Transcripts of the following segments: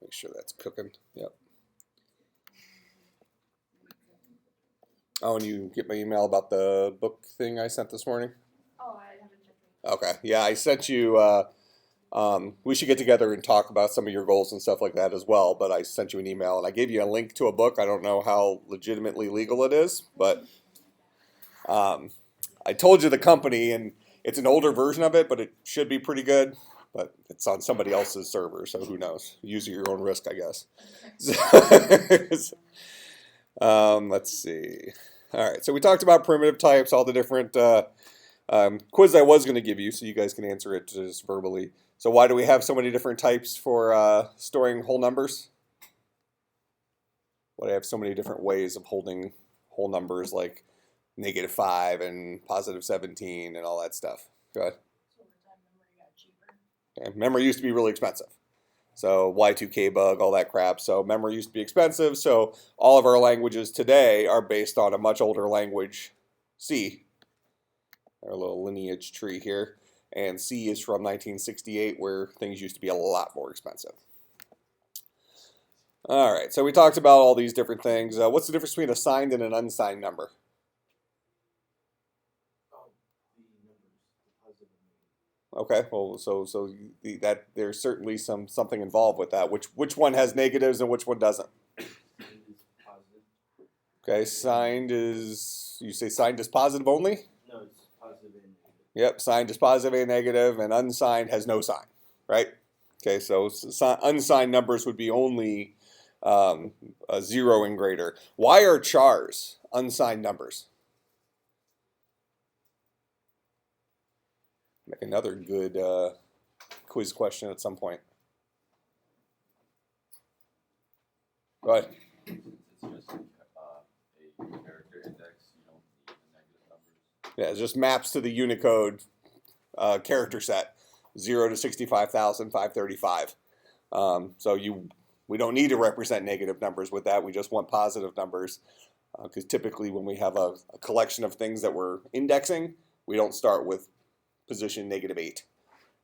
Make sure that's cooking. Yep. Oh, and you get my email about the book thing I sent this morning? Oh, I haven't checked it. Okay. Yeah, I sent you. We should get together and talk about some of your goals and stuff like that as well. But I sent you an email and I gave you a link to a book. I don't know how legitimately legal it is, but I told you the company, and it's an older version of it, but it should be pretty good. But it's on somebody else's server, so who knows? Use at your own risk, I guess. Let's see. All right, so we talked about primitive types, all the different quiz I was going to give you, so you guys can answer it just verbally. So why do we have so many different types for storing whole numbers? Why do I have so many different ways of holding whole numbers, like -5 and +17 and all that stuff? Go ahead. So over time, memory got cheaper. Okay. Memory used to be really expensive. So Y2K bug, all that crap. So memory used to be expensive. So all of our languages today are based on a much older language, C. Our little lineage tree here. And C is from 1968, where things used to be a lot more expensive. All right, so we talked about all these different things. What's the difference between a signed and an unsigned number? Okay, well, that there's certainly something involved with that. Which one has negatives and which one doesn't? Okay, signed is, you say signed is positive only? No, it's positive and negative. Yep, signed is positive and negative, and unsigned has no sign, right? Okay, so unsigned numbers would be only a 0 and greater. Why are chars unsigned numbers? Make another good quiz question at some point. Go ahead. It's just a character index. You don't need the negative numbers. Yeah, it just maps to the Unicode character set, 0 to 65,535. We don't need to represent negative numbers with that. We just want positive numbers, because typically when we have a collection of things that we're indexing, we don't start with position -8,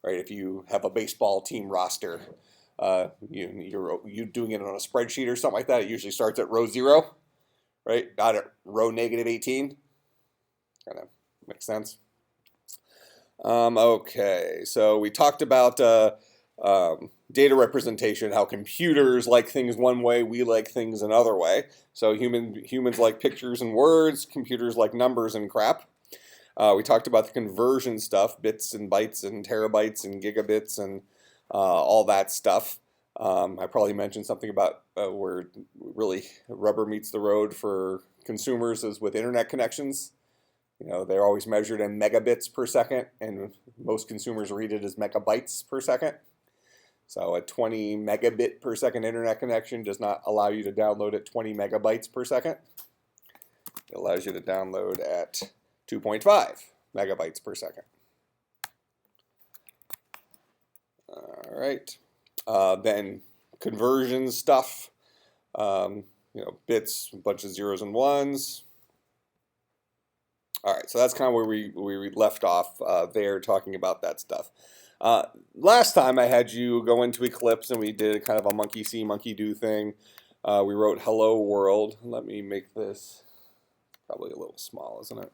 right? If you have a baseball team roster, you're doing it on a spreadsheet or something like that, it usually starts at row 0, right? Not at row -18. Kind of makes sense. Okay, so we talked about data representation, how computers like things one way, we like things another way. So humans like pictures and words, computers like numbers and crap. We talked about the conversion stuff, bits and bytes and terabytes and gigabits and all that stuff. I probably mentioned something about where really rubber meets the road for consumers is with internet connections. You know, they're always measured in megabits per second, and most consumers read it as megabytes per second. So a 20 megabit per second internet connection does not allow you to download at 20 megabytes per second. It allows you to download at 2.5 megabytes per second. All right. Then conversion stuff, bits, a bunch of zeros and ones. All right, so that's kind of where we left off there, talking about that stuff. Last time I had you go into Eclipse and we did kind of a monkey see, monkey do thing. We wrote hello world. Let me make this probably a little small, isn't it?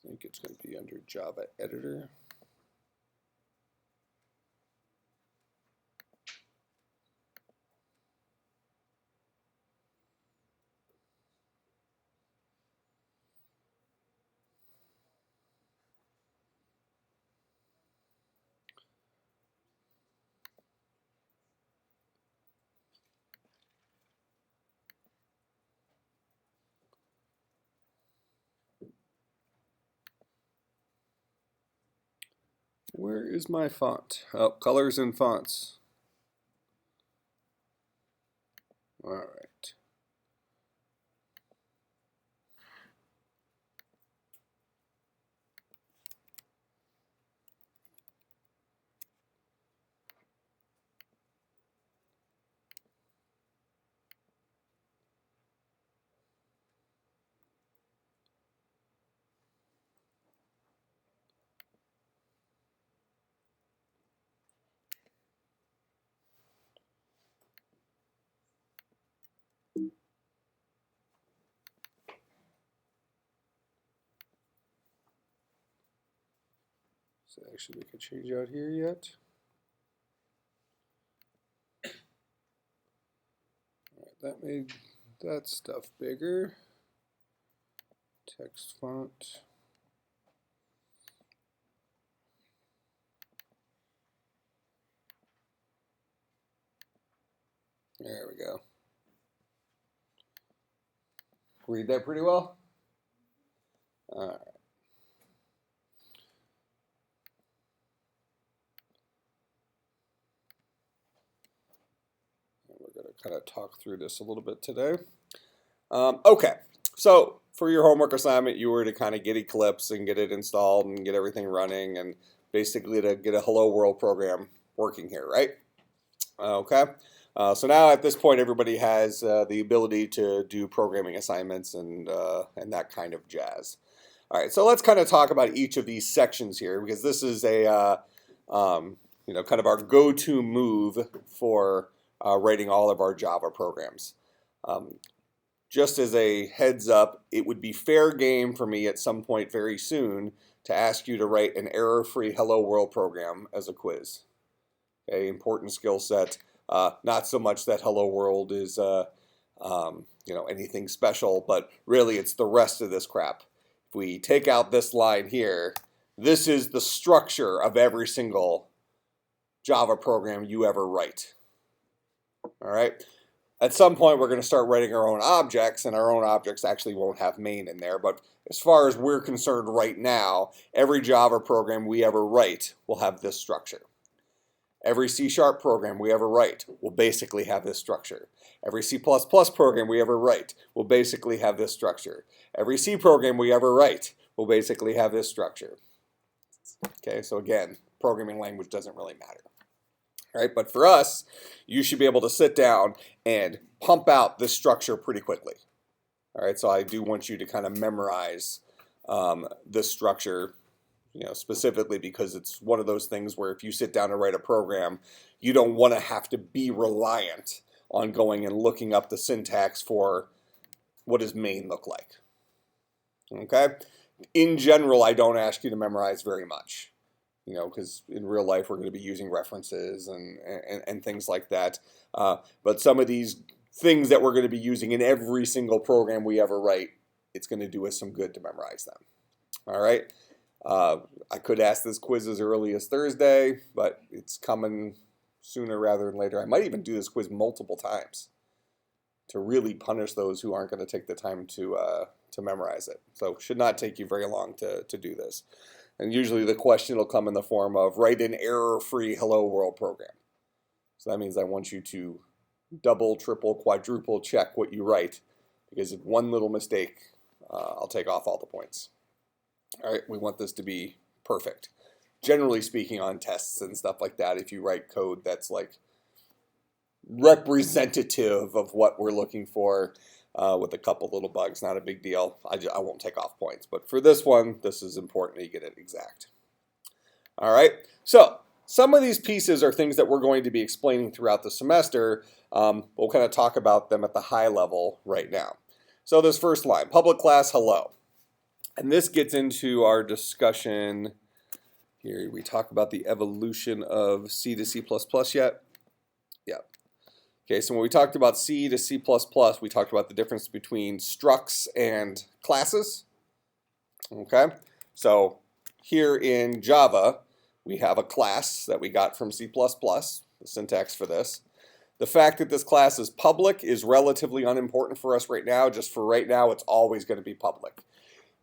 I think it's going to be under Java Editor. Where is my font? Oh, colors and fonts. All right. Does it actually make a change out here yet? All right, that made that stuff bigger. Text font. There we go. Read that pretty well? All right. And we're going to kind of talk through this a little bit today. Okay, so for your homework assignment, you were to kind of get Eclipse and get it installed and get everything running and basically to get a Hello World program working here, right? Okay. So now at this point, everybody has the ability to do programming assignments and that kind of jazz. All right, so let's kind of talk about each of these sections here because this is a kind of our go-to move for writing all of our Java programs. Just as a heads up, it would be fair game for me at some point very soon to ask you to write an error-free Hello World program as a quiz. Okay, important skill set. Not so much that Hello World is anything special, but really it's the rest of this crap. If we take out this line here, this is the structure of every single Java program you ever write. All right. At some point, we're going to start writing our own objects, and our own objects actually won't have main in there. But as far as we're concerned right now, every Java program we ever write will have this structure. Every C# program we ever write will basically have this structure. Every C++ program we ever write will basically have this structure. Every C program we ever write will basically have this structure. Okay, so again, programming language doesn't really matter. All right, but for us, you should be able to sit down and pump out this structure pretty quickly. All right, so I do want you to kind of memorize this structure, specifically because it's one of those things where if you sit down and write a program, you don't want to have to be reliant on going and looking up the syntax for what does main look like. Okay? In general, I don't ask you to memorize very much. Because in real life we're going to be using references and things like that. But some of these things that we're going to be using in every single program we ever write, it's going to do us some good to memorize them. All right. I could ask this quiz as early as Thursday, but it's coming sooner rather than later. I might even do this quiz multiple times to really punish those who aren't going to take the time to memorize it. So it should not take you very long to do this. And usually the question will come in the form of write an error-free Hello World program. So that means I want you to double, triple, quadruple check what you write, because if one little mistake, I'll take off all the points. All right, we want this to be perfect. Generally speaking, on tests and stuff like that, if you write code that's like representative of what we're looking for, with a couple little bugs, not a big deal. I won't take off points. But for this one, this is important that you get it exact. All right, so some of these pieces are things that we're going to be explaining throughout the semester. We'll kind of talk about them at the high level right now. So this first line, public class hello. And this gets into our discussion here. We talk about the evolution of C to C++ yet? Yeah. Okay, so when we talked about C to C++, we talked about the difference between structs and classes. Okay, so here in Java, we have a class that we got from C++, the syntax for this. The fact that this class is public is relatively unimportant for us right now. Just for right now, it's always going to be public.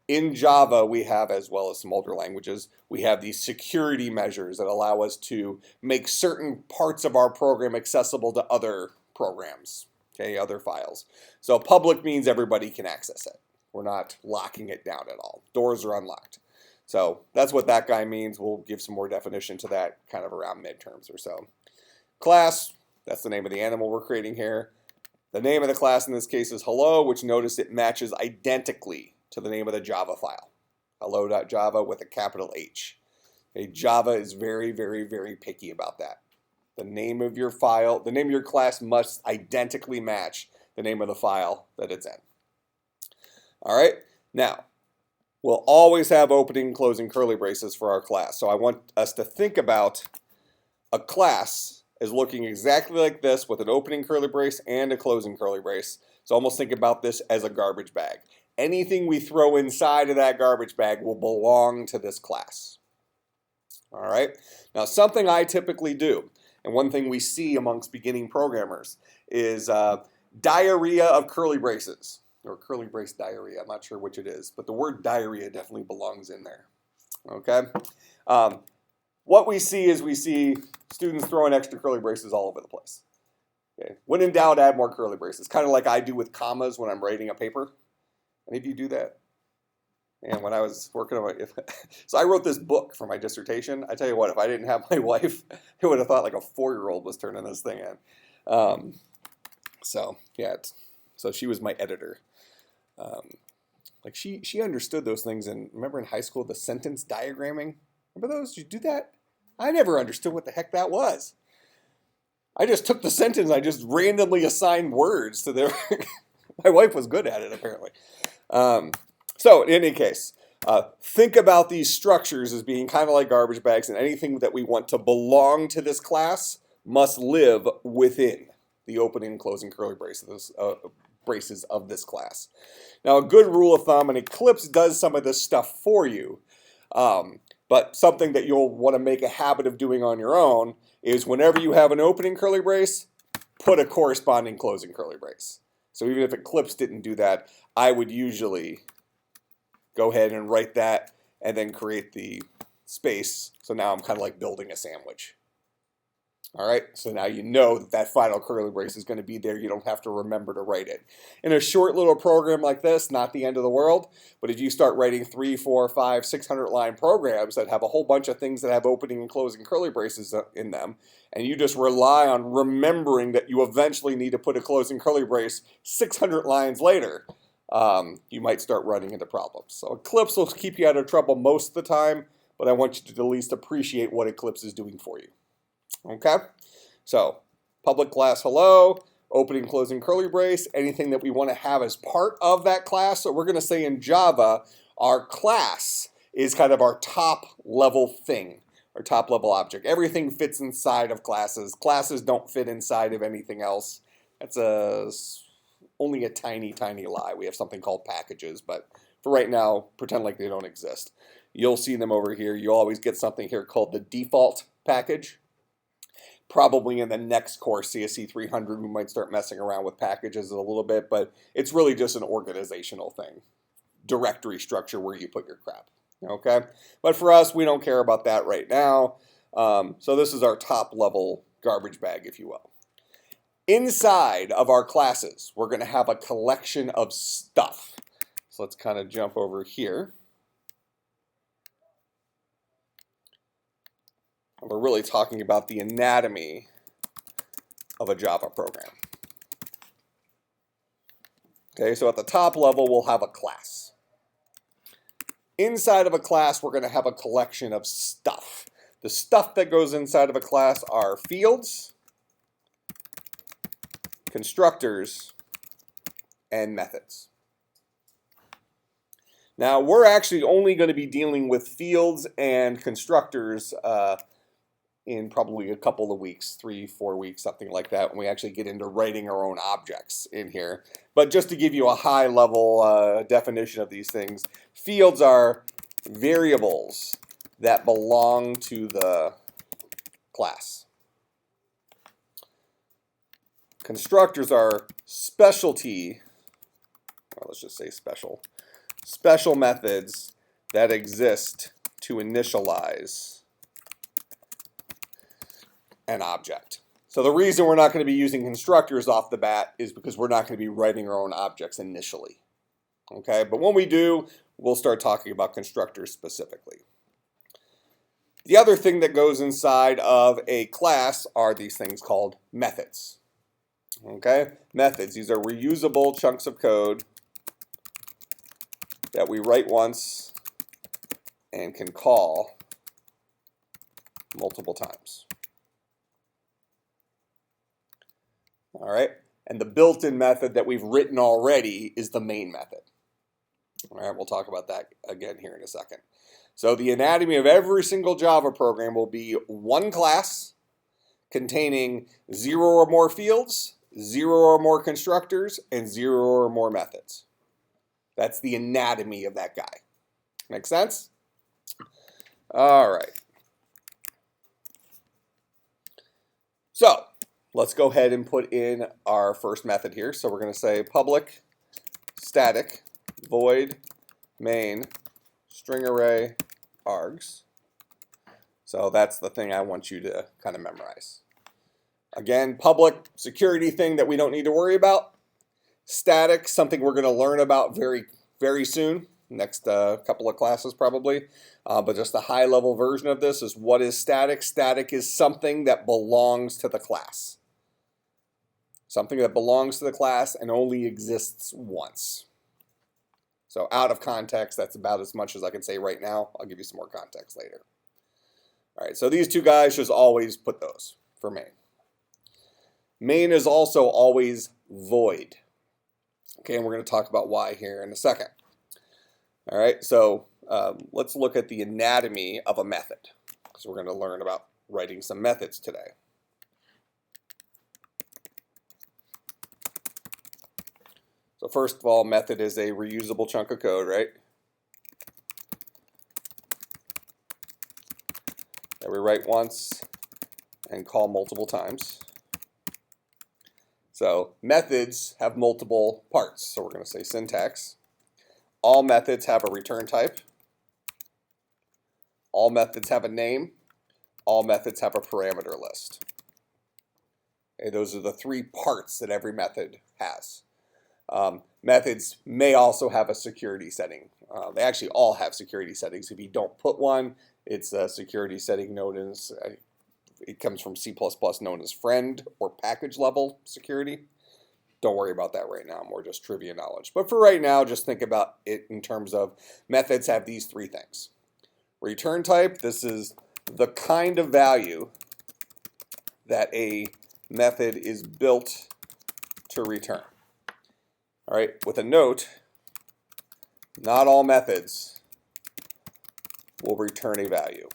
In Java, we have, as well as some older languages, we have these security measures that allow us to make certain parts of our program accessible to other programs, okay, other files. So public means everybody can access it. We're not locking it down at all. Doors are unlocked. So that's what that guy means. We'll give some more definition to that kind of around midterms or so. Class, that's the name of the animal we're creating here. The name of the class in this case is hello, which notice it matches identically to the name of the Java file. Hello.java with a capital H. Okay, Java is very, very, very picky about that. The name of your file, the name of your class must identically match the name of the file that it's in. All right, now, we'll always have opening and closing curly braces for our class. So I want us to think about a class as looking exactly like this with an opening curly brace and a closing curly brace. So almost think about this as a garbage bag. Anything we throw inside of that garbage bag will belong to this class. All right. Now, something I typically do, and one thing we see amongst beginning programmers, is diarrhea of curly braces, or curly brace diarrhea. I'm not sure which it is, but the word diarrhea definitely belongs in there. Okay. What we see is we see students throwing extra curly braces all over the place. Okay. When in doubt, add more curly braces. Kind of like I do with commas when I'm writing a paper. Any of you do that? And when I was working on my, so I wrote this book for my dissertation. I tell you what, if I didn't have my wife, I would have thought like a 4-year-old was turning this thing in. So yeah, so she was my editor. Like she understood those things. And remember in high school, the sentence diagramming? Remember those? Did you do that? I never understood what the heck that was. I just took the sentence, I just randomly assigned words to their, my wife was good at it apparently. So in any case, think about these structures as being kind of like garbage bags, and anything that we want to belong to this class must live within the opening and closing curly braces of this class. Now, a good rule of thumb, and Eclipse does some of this stuff for you, but something that you'll want to make a habit of doing on your own is whenever you have an opening curly brace, put a corresponding closing curly brace. So even if Eclipse didn't do that, I would usually go ahead and write that and then create the space. So now I'm kind of like building a sandwich. All right, so now you know that that final curly brace is going to be there. You don't have to remember to write it. In a short little program like this, not the end of the world, but if you start writing 300, 400, 500, 600 line programs that have a whole bunch of things that have opening and closing curly braces in them, and you just rely on remembering that you eventually need to put a closing curly brace 600 lines later, you might start running into problems. So Eclipse will keep you out of trouble most of the time, but I want you to at least appreciate what Eclipse is doing for you. Okay, so public class hello, opening, closing curly brace, anything that we want to have as part of that class. So we're going to say in Java, our class is kind of our top level thing, our top level object. Everything fits inside of classes. Classes don't fit inside of anything else. That's only a tiny, tiny lie. We have something called packages, but for right now, pretend like they don't exist. You'll see them over here. You always get something here called the default package. Probably in the next course, CSC250, we might start messing around with packages a little bit, but it's really just an organizational thing. Directory structure where you put your crap, okay? But for us, we don't care about that right now. So this is our top level garbage bag, if you will. Inside of our classes, we're going to have a collection of stuff. So let's kind of jump over here. We're really talking about the anatomy of a Java program. Okay, so at the top level, we'll have a class. Inside of a class, we're going to have a collection of stuff. The stuff that goes inside of a class are fields, constructors, and methods. Now, we're actually only going to be dealing with fields and constructors in probably a couple of weeks, 3-4 weeks, something like that, when we actually get into writing our own objects in here. But just to give you a high level definition of these things, fields are variables that belong to the class. Constructors are specialty, well, let's just say special methods that exist to initialize an object. So the reason we're not going to be using constructors off the bat is because we're not going to be writing our own objects initially. Okay, but when we do, we'll start talking about constructors specifically. The other thing that goes inside of a class are these things called methods. Okay, methods, these are reusable chunks of code that we write once and can call multiple times. All right, and the built-in method that we've written already is the main method. All right, we'll talk about that again here in a second. So the anatomy of every single Java program will be one class containing 0 or more fields, 0 or more constructors, and 0 or more methods. That's the anatomy of that guy. Make sense? All right. So let's go ahead and put in our first method here. So we're going to say public static void main string array args. So that's the thing I want you to kind of memorize. Again, public security thing that we don't need to worry about. Static, something we're going to learn about very, very soon. Next couple of classes probably. But just a high level version of this is what is static? Static is something that belongs to the class. Something that belongs to the class and only exists once. So out of context, that's about as much as I can say right now. I'll give you some more context later. All right, so these two guys, just always put those for main. Main is also always void. Okay, and we're going to talk about why here in a second. All right, so let's look at the anatomy of a method, because we're going to learn about writing some methods today. So first of all, method is a reusable chunk of code, right? That we write once and call multiple times. So methods have multiple parts. So we're going to say syntax. All methods have a return type. All methods have a name. All methods have a parameter list. Okay, those are the three parts that every method has. Methods may also have a security setting. They actually all have security settings. If you don't put one, it's a security setting known as, it comes from C++, known as friend or package level security. Don't worry about that right now, more just trivia knowledge. But for right now, just think about it in terms of methods have these three things. Return type, this is the kind of value that a method is built to return. All right, with a note, not all methods will return a value.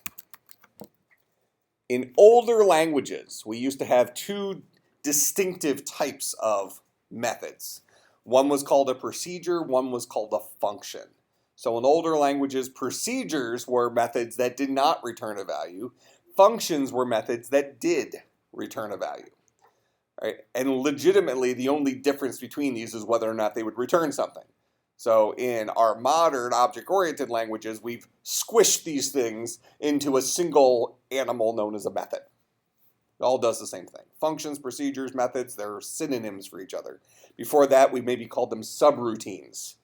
In older languages, we used to have two distinctive types of methods. One was called a procedure, one was called a function. So in older languages, procedures were methods that did not return a value. Functions were methods that did return a value. Right? And legitimately, the only difference between these is whether or not they would return something. So in our modern object-oriented languages, we've squished these things into a single animal known as a method. It all does the same thing. Functions, procedures, methods, they're synonyms for each other. Before that, we maybe called them subroutines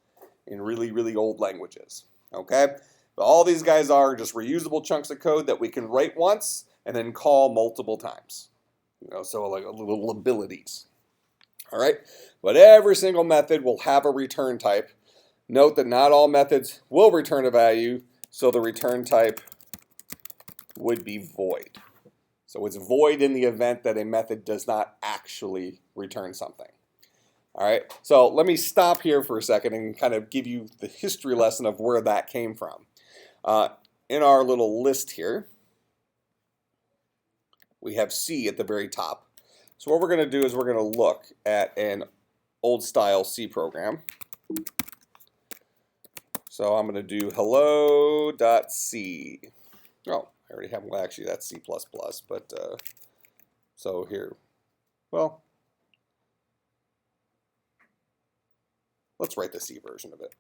in really, really old languages. Okay? But all these guys are just reusable chunks of code that we can write once and then call multiple times. So like little abilities. All right, but every single method will have a return type. Note that not all methods will return a value, so the return type would be void. So it's void in the event that a method does not actually return something. All right, so let me stop here for a second and kind of give you the history lesson of where that came from. In our little list here, we have C at the very top. So what we're going to do is we're going to look at an old style C program. So I'm going to do hello.c. Oh, I already have, well actually that's C++, but so here, well, let's write the C version of it.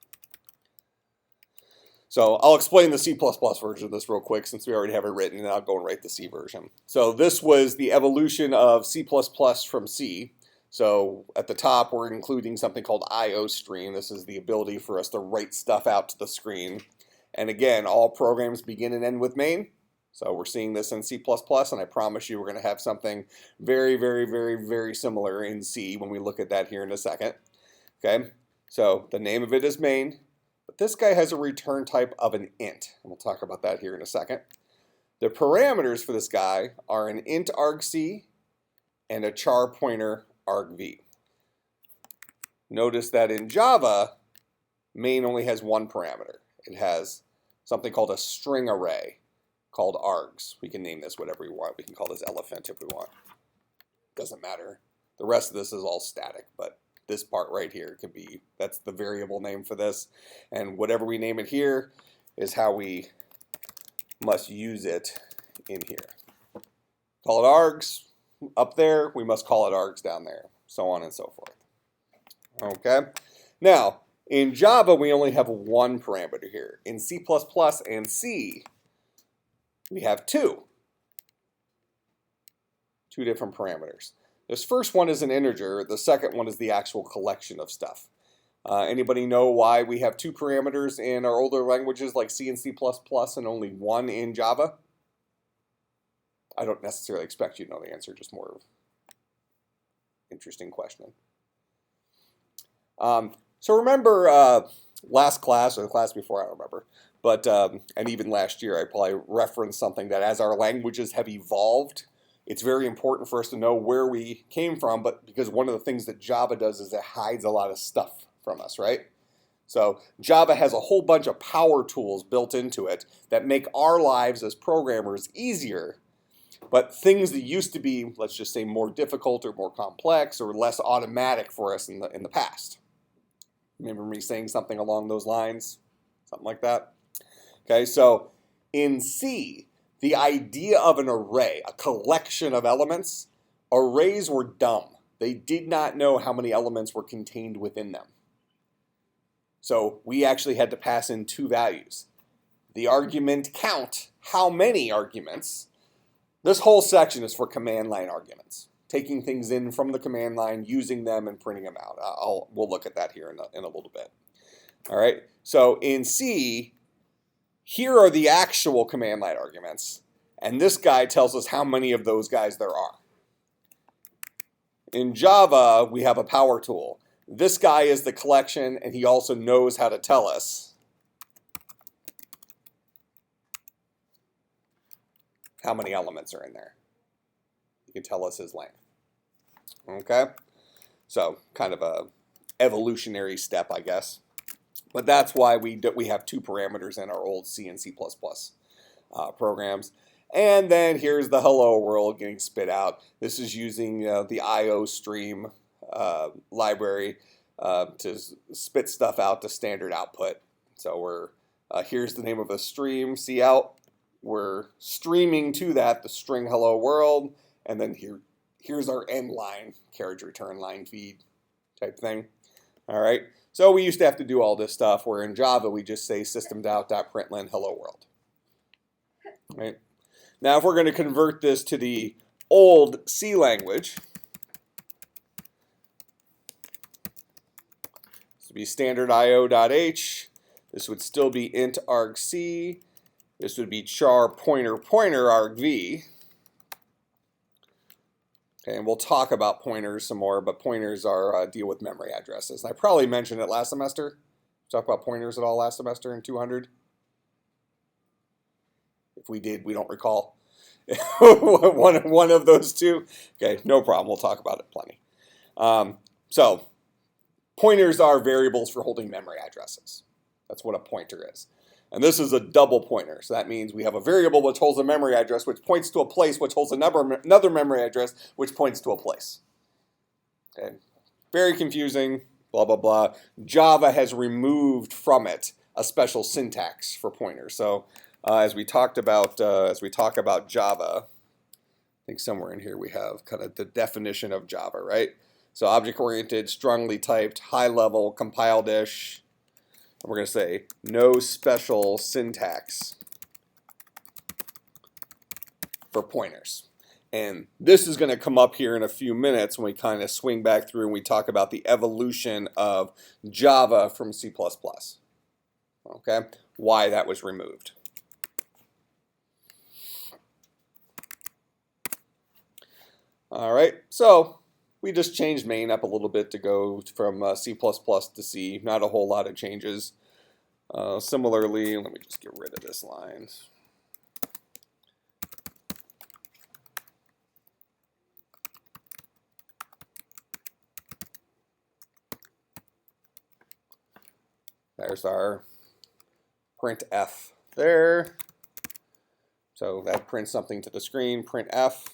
So I'll explain the C++ version of this real quick since we already have it written, and I'll go and write the C version. So this was the evolution of C++ from C. So at the top, we're including something called IOStream. This is the ability for us to write stuff out to the screen. And again, all programs begin and end with main. So we're seeing this in C++, and I promise you we're going to have something very, very, very, very similar in C when we look at that here in a second. Okay, so the name of it is main. But this guy has a return type of an int, and we'll talk about that here in a second. The parameters for this guy are an int argc and a char pointer argv. Notice that in Java, Main only has one parameter. It has something called a string array called args. We can name this whatever we want. We can call this elephant if we want. Doesn't matter. The rest of this is all static, but this part right here can be, that's the variable name for this. And whatever we name it here is how we must use it in here. Call it args up there, we must call it args down there, so on and so forth. Okay? Now, in Java, we only have one parameter here. In C++ and C, we have two different parameters. This first one is an integer. The second one is the actual collection of stuff. Anybody know why we have two parameters in our older languages like C and C++ and only one in Java? I don't necessarily expect you to know the answer, just more of an interesting question. So remember last class, or the class before, I don't remember, but and even last year I probably referenced something that as our languages have evolved, it's very important for us to know where we came from, but because one of the things that Java does is it hides a lot of stuff from us, right? So Java has a whole bunch of power tools built into it that make our lives as programmers easier, but things that used to be, let's just say, more difficult or more complex or less automatic for us in the past. Remember me saying something along those lines? Something like that? Okay, so in C, the idea of an array, a collection of elements, arrays were dumb. They did not know how many elements were contained within them. So we actually had to pass in two values. The argument count, how many arguments. This whole section is for command line arguments. Taking things in from the command line, using them, and printing them out. We'll look at that here in a little bit. All right, so in C, here are the actual command line arguments, and this guy tells us how many of those guys there are. In Java, we have a power tool. This guy is the collection, and he also knows how to tell us how many elements are in there. He can tell us his length. Okay? So, kind of a evolutionary step, I guess. But that's why we have two parameters in our old C and C++ programs. And then here's the hello world getting spit out. This is using the IO stream library to spit stuff out to standard output. So here's the name of the stream, C out. We're streaming to that the string hello world, and then here's our end line, carriage return line feed type thing. All right. So we used to have to do all this stuff, where in Java we just say system.out.println hello world. Right? Now if we're going to convert this to the old C language, this would be standard io.h. This would still be int argc. This would be char pointer argv. Okay, and we'll talk about pointers some more, but pointers are deal with memory addresses. And I probably mentioned it last semester. Talk about pointers at all last semester in 200? If we did, we don't recall. one of those two. Okay, no problem. We'll talk about it plenty. So pointers are variables for holding memory addresses. That's what a pointer is. And this is a double pointer. So that means we have a variable which holds a memory address, which points to a place, which holds another memory address, which points to a place. Okay. Very confusing, blah, blah, blah. Java has removed from it a special syntax for pointers. So as we talk about Java, I think somewhere in here we have kind of the definition of Java, right? So object-oriented, strongly typed, high-level, compiled-ish. We're going to say no special syntax for pointers. And this is going to come up here in a few minutes when we kind of swing back through and we talk about the evolution of Java from C++. Okay? Why that was removed. All right, so we just changed main up a little bit to go from C++ to C. Not a whole lot of changes. Similarly, let me just get rid of this line. There's our printf there. So that prints something to the screen, printf.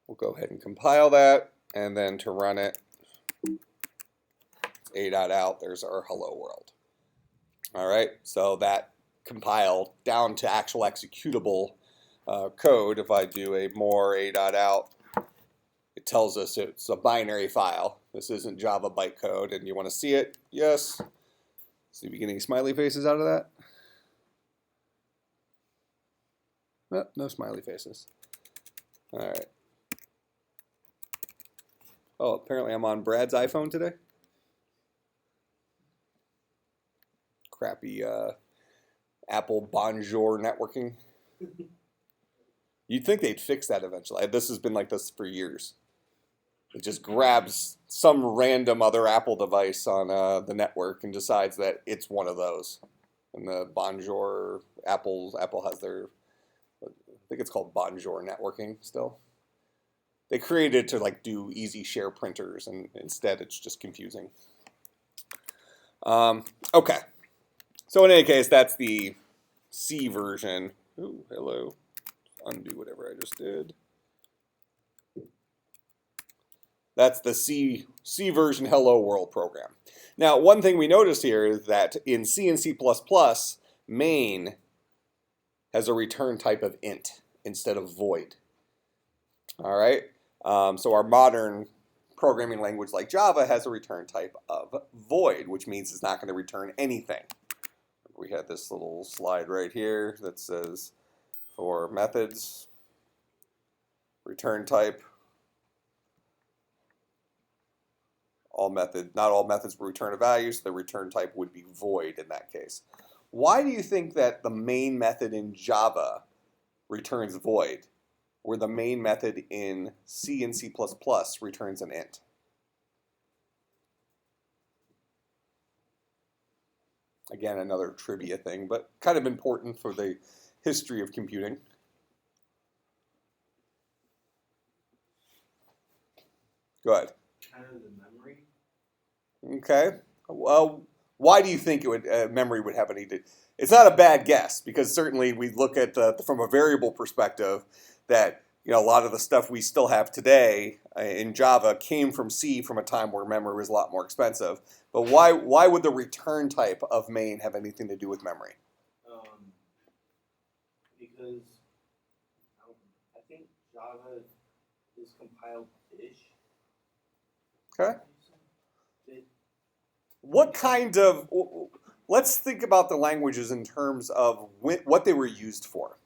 We'll go ahead and compile that, and then to run it, a.out, there's our hello world. All right, so that compiled down to actual executable code. If I do a more a.out, it tells us it's a binary file. This isn't Java bytecode, and you want to see it? Yes. See we get any smiley faces out of that? No, no smiley faces. All right. Oh, apparently I'm on Brad's iPhone today. Crappy Apple Bonjour networking. You'd think they'd fix that eventually. This has been like this for years. It just grabs some random other Apple device on the network and decides that it's one of those. And the Bonjour, Apple has their, I think it's called Bonjour networking still. They created it to like do easy share printers, and instead it's just confusing. Okay. So in any case, that's the C version. Ooh, hello. Undo whatever I just did. That's the C version Hello World program. Now, one thing we notice here is that in C and C++, main has a return type of int instead of void. All right. So our modern programming language like Java has a return type of void, which means it's not going to return anything. We had this little slide right here that says for methods, return type, not all methods will return a value, so the return type would be void in that case. Why do you think that the main method in Java returns void, where the main method in C and C++ returns an int? Again, another trivia thing, but kind of important for the history of computing. Go ahead. Kind of the memory. Okay. Well, why do you think it would memory would have any? It's not a bad guess, because certainly we look at from a variable perspective that a lot of the stuff we still have today in Java came from C from a time where memory was a lot more expensive. But why would the return type of main have anything to do with memory? Because I think Java is compiled-ish. Okay. What kind of, let's think about the languages in terms of what they were used for.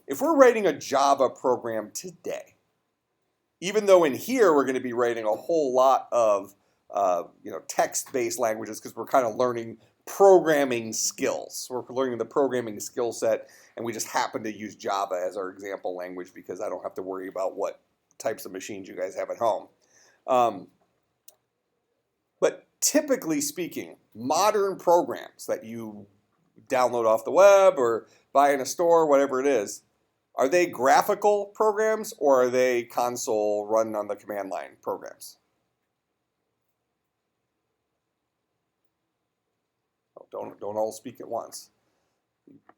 If we're writing a Java program today, even though in here we're going to be writing a whole lot of text-based languages because we're kind of learning programming skills. We're learning the programming skill set, and we just happen to use Java as our example language because I don't have to worry about what types of machines you guys have at home. But typically speaking, modern programs that you download off the web or buy in a store, whatever it is, are they graphical programs or are they console run on the command line programs? Oh, don't all speak at once.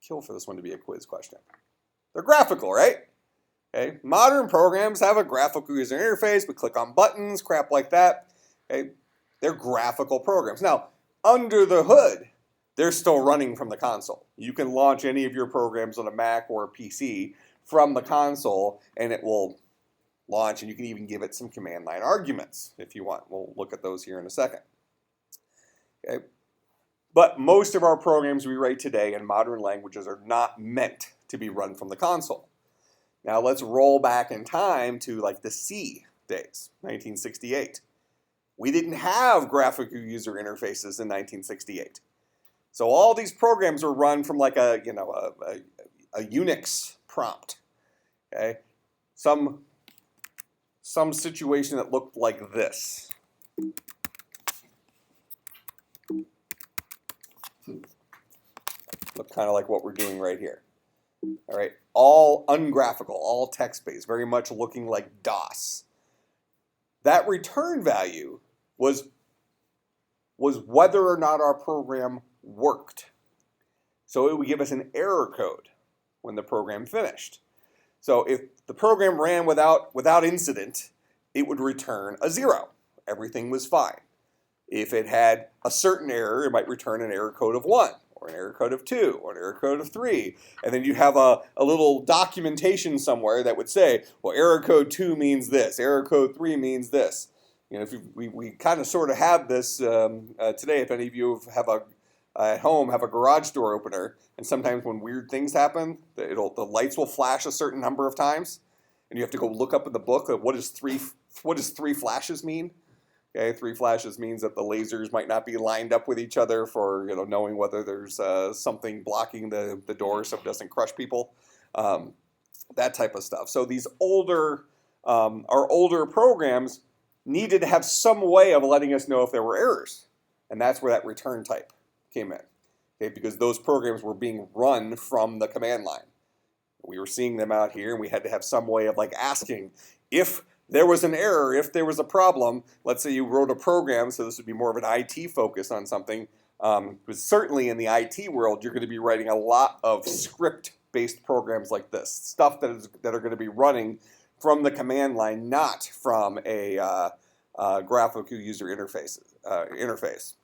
Kill for this one to be a quiz question. They're graphical, right? Okay. Modern programs have a graphical user interface. We click on buttons, crap like that. Okay. They're graphical programs. Now, under the hood, they're still running from the console. You can launch any of your programs on a Mac or a PC from the console, and it will launch, and you can even give it some command line arguments if you want. We'll look at those here in a second. Okay. But most of our programs we write today in modern languages are not meant to be run from the console. Now let's roll back in time to like the C days, 1968. We didn't have graphical user interfaces in 1968. So all these programs were run from like a Unix prompt. Okay? Some situation that looked like this. Look kind of like what we're doing right here. All right, all ungraphical, all text-based, very much looking like DOS. That return value was whether or not our program worked. So it would give us an error code when the program finished. So if the program ran without incident, it would return a 0. Everything was fine. If it had a certain error, it might return an error code of 1, or an error code of 2, or an error code of 3. And then you have a little documentation somewhere that would say, well, error code 2 means this, error code 3 means this. You know, if we kind of sort of have this today. If any of you have at home have a garage door opener, and sometimes when weird things happen, the lights will flash a certain number of times, and you have to go look up in the book of what does three flashes mean. Okay, 3 flashes means that the lasers might not be lined up with each other for knowing whether there's something blocking the door so it doesn't crush people, that type of stuff. So these our older programs needed to have some way of letting us know if there were errors, and that's where that return type came in. Okay, because those programs were being run from the command line. We were seeing them out here, and we had to have some way of asking if there was an error, if there was a problem. Let's say you wrote a program, so this would be more of an IT focus on something. Because certainly in the IT world, you're going to be writing a lot of script-based programs like this, stuff that are going to be running from the command line, not from a graphical user interface.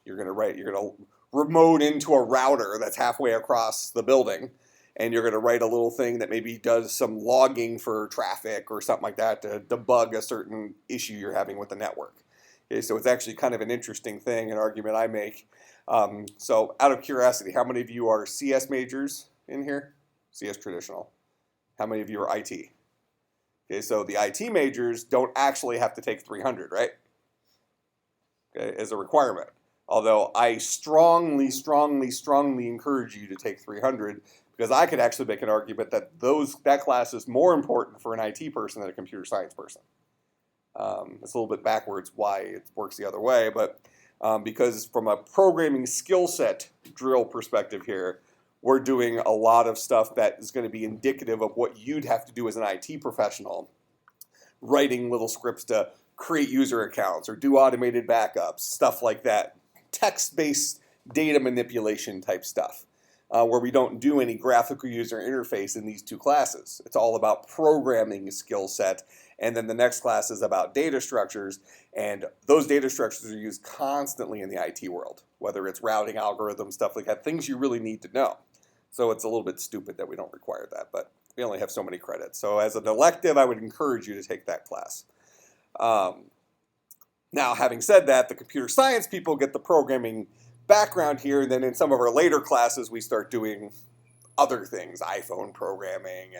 You're going to remote into a router that's halfway across the building, and you're going to write a little thing that maybe does some logging for traffic or something like that to debug a certain issue you're having with the network. Okay, so it's actually kind of an interesting thing, an argument I make. So out of curiosity, how many of you are CS majors in here? CS traditional. How many of you are IT? Okay, so the IT majors don't actually have to take 300, right? Okay, as a requirement. Although I strongly encourage you to take 300, because I could actually make an argument that that class is more important for an IT person than a computer science person. It's a little bit backwards why it works the other way, but because from a programming skill set drill perspective here, we're doing a lot of stuff that is going to be indicative of what you'd have to do as an IT professional, writing little scripts to create user accounts or do automated backups, stuff like that. Text-based data manipulation type stuff, where we don't do any graphical user interface in these two classes. It's all about programming skill set, and then the next class is about data structures, and those data structures are used constantly in the IT world, whether it's routing algorithms, stuff like that, things you really need to know. So it's a little bit stupid that we don't require that, but we only have so many credits. So as an elective, I would encourage you to take that class. Now, having said that, the computer science people get the programming background here, and then in some of our later classes, we start doing other things, iPhone programming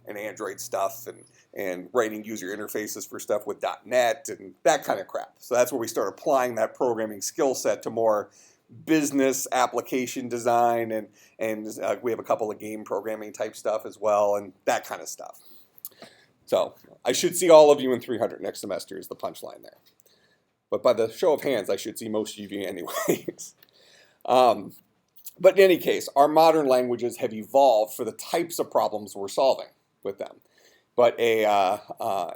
and Android stuff, and writing user interfaces for stuff with .NET and that kind of crap. So that's where we start applying that programming skill set to more business application design, and we have a couple of game programming type stuff as well, and that kind of stuff. So I should see all of you in 300 next semester is the punchline there. But by the show of hands, I should see most of you anyways. But in any case, our modern languages have evolved for the types of problems we're solving with them. But an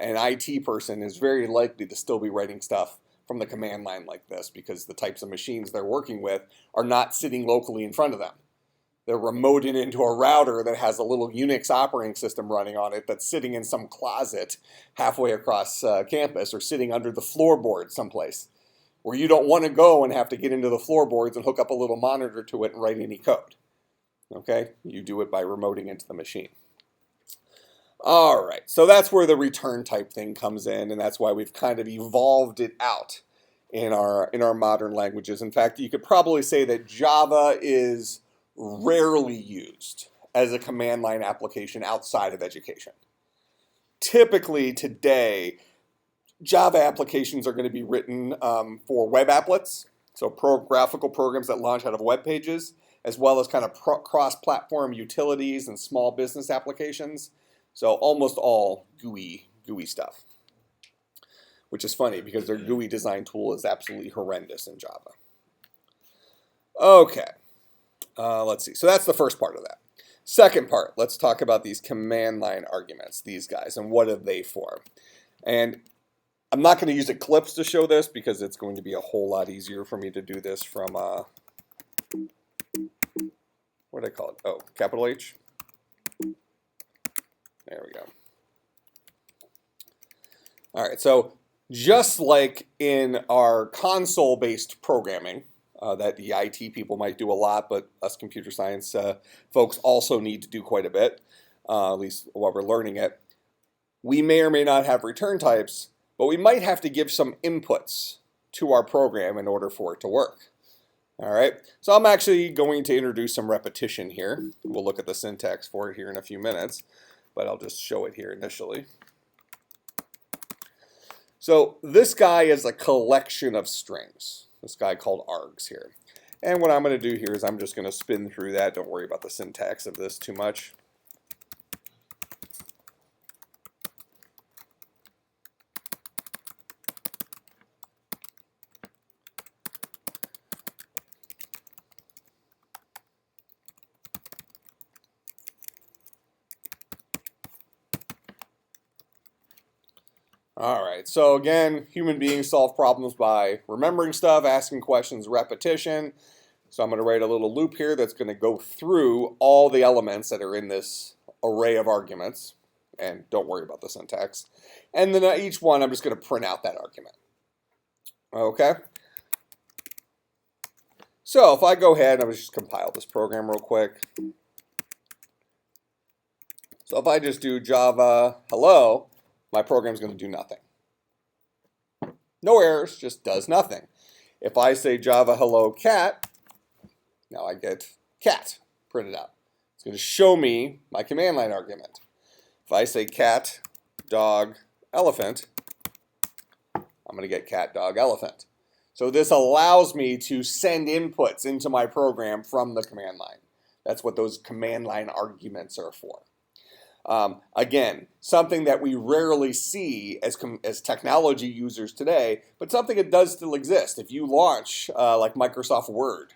IT person is very likely to still be writing stuff from the command line like this, because the types of machines they're working with are not sitting locally in front of them. They're remoted into a router that has a little Unix operating system running on it that's sitting in some closet halfway across campus, or sitting under the floorboard someplace where you don't want to go and have to get into the floorboards and hook up a little monitor to it and write any code. Okay? You do it by remoting into the machine. All right, so that's where the return type thing comes in, and that's why we've kind of evolved it out in our modern languages. In fact, you could probably say that Java is rarely used as a command line application outside of education. Typically today, Java applications are going to be written for web applets, so graphical programs that launch out of web pages, as well as kind of cross-platform utilities and small business applications. So almost all GUI stuff, which is funny because their GUI design tool is absolutely horrendous in Java. Okay. Let's see. So that's the first part of that. Second part, let's talk about these command line arguments, these guys, and what are they for. And I'm not going to use Eclipse to show this because it's going to be a whole lot easier for me to do this from, what do I call it? Oh, capital H. There we go. All right, so just like in our console-based programming, that the IT people might do a lot, but us computer science folks also need to do quite a bit, at least while we're learning it. We may or may not have return types, but we might have to give some inputs to our program in order for it to work. All right, so I'm actually going to introduce some repetition here. We'll look at the syntax for it here in a few minutes, but I'll just show it here initially. So this guy is a collection of strings, this guy called args here. And what I'm going to do here is I'm just going to spin through that. Don't worry about the syntax of this too much. All right, so again, human beings solve problems by remembering stuff, asking questions, repetition. So I'm going to write a little loop here that's going to go through all the elements that are in this array of arguments. And don't worry about the syntax. And then each one, I'm just going to print out that argument. Okay? So if I go ahead, I'm going to just compile this program real quick. So if I just do Java hello, my program's going to do nothing. No errors, just does nothing. If I say Java hello cat, now I get cat printed out. It's going to show me my command line argument. If I say cat, dog, elephant, I'm going to get cat, dog, elephant. So this allows me to send inputs into my program from the command line. That's what those command line arguments are for. Again, something that we rarely see as technology users today, but something that does still exist. If you launch like Microsoft Word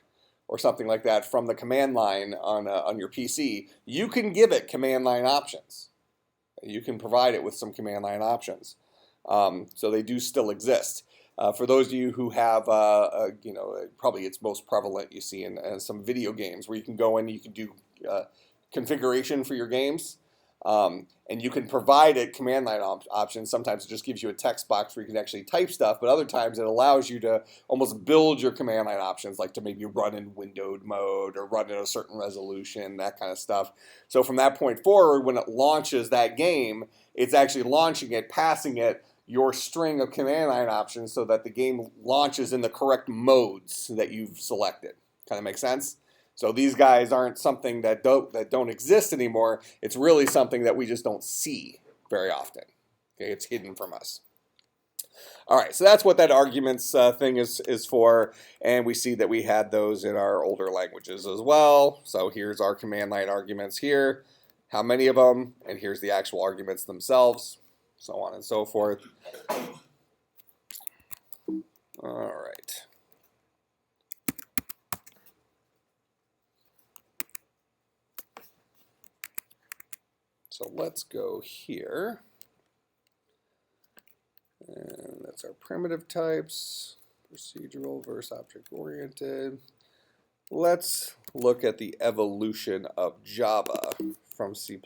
or something like that from the command line on your PC, you can give it command line options. You can provide it with some command line options. So they do still exist. For those of you who have, probably it's most prevalent you see in some video games where you can go in and you can do configuration for your games. And you can provide it command line options. Sometimes it just gives you a text box where you can actually type stuff, but other times it allows you to almost build your command line options, like to maybe run in windowed mode or run at a certain resolution, that kind of stuff. So from that point forward, when it launches that game, it's actually launching it, passing it your string of command line options so that the game launches in the correct modes that you've selected. Kind of make sense? So these guys aren't something that don't exist anymore. It's really something that we just don't see very often. Okay, it's hidden from us. All right, so that's what that arguments thing is for, and we see that we had those in our older languages as well. So here's our command line arguments here, how many of them, and here's the actual arguments themselves, so on and so forth. All right. So let's go here, and that's our primitive types, procedural versus object-oriented. Let's look at the evolution of Java from C++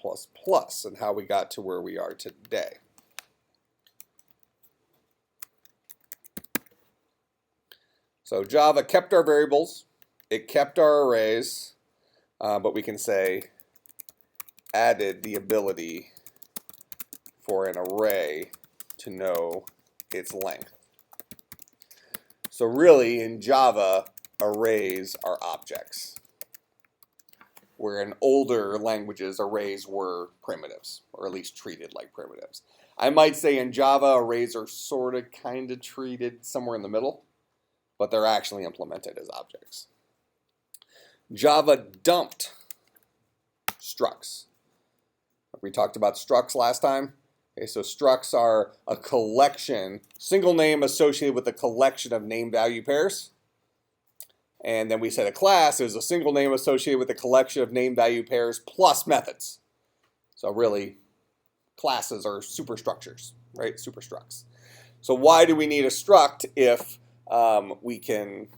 and how we got to where we are today. So Java kept our variables, it kept our arrays, but we can say added the ability for an array to know its length. So really in Java, arrays are objects, where in older languages arrays were primitives, or at least treated like primitives. I might say in Java arrays are sort of kind of treated somewhere in the middle, but they're actually implemented as objects. Java dumped structs. We talked about structs last time. Okay, so structs are a collection, single name associated with a collection of name-value pairs. And then we said a class is a single name associated with a collection of name-value pairs plus methods. So really, classes are superstructures, right? Superstructs. So why do we need a struct if we can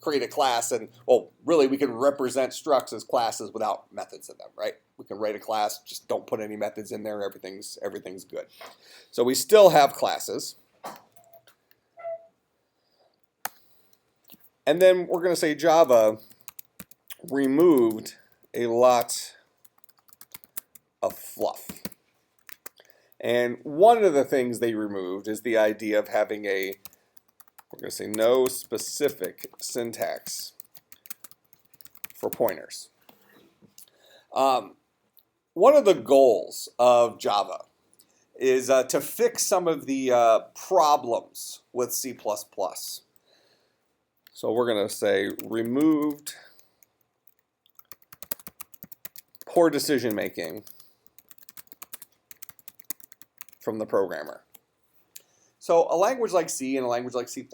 create a class and, well, really we can represent structs as classes without methods in them, right? We can write a class, just don't put any methods in there, everything's good. So we still have classes. And then we're going to say Java removed a lot of fluff. And one of the things they removed is the idea of having we're going to say no specific syntax for pointers. One of the goals of Java is to fix some of the problems with C++. So we're going to say removed poor decision making from the programmer. So a language like C and a language like C++,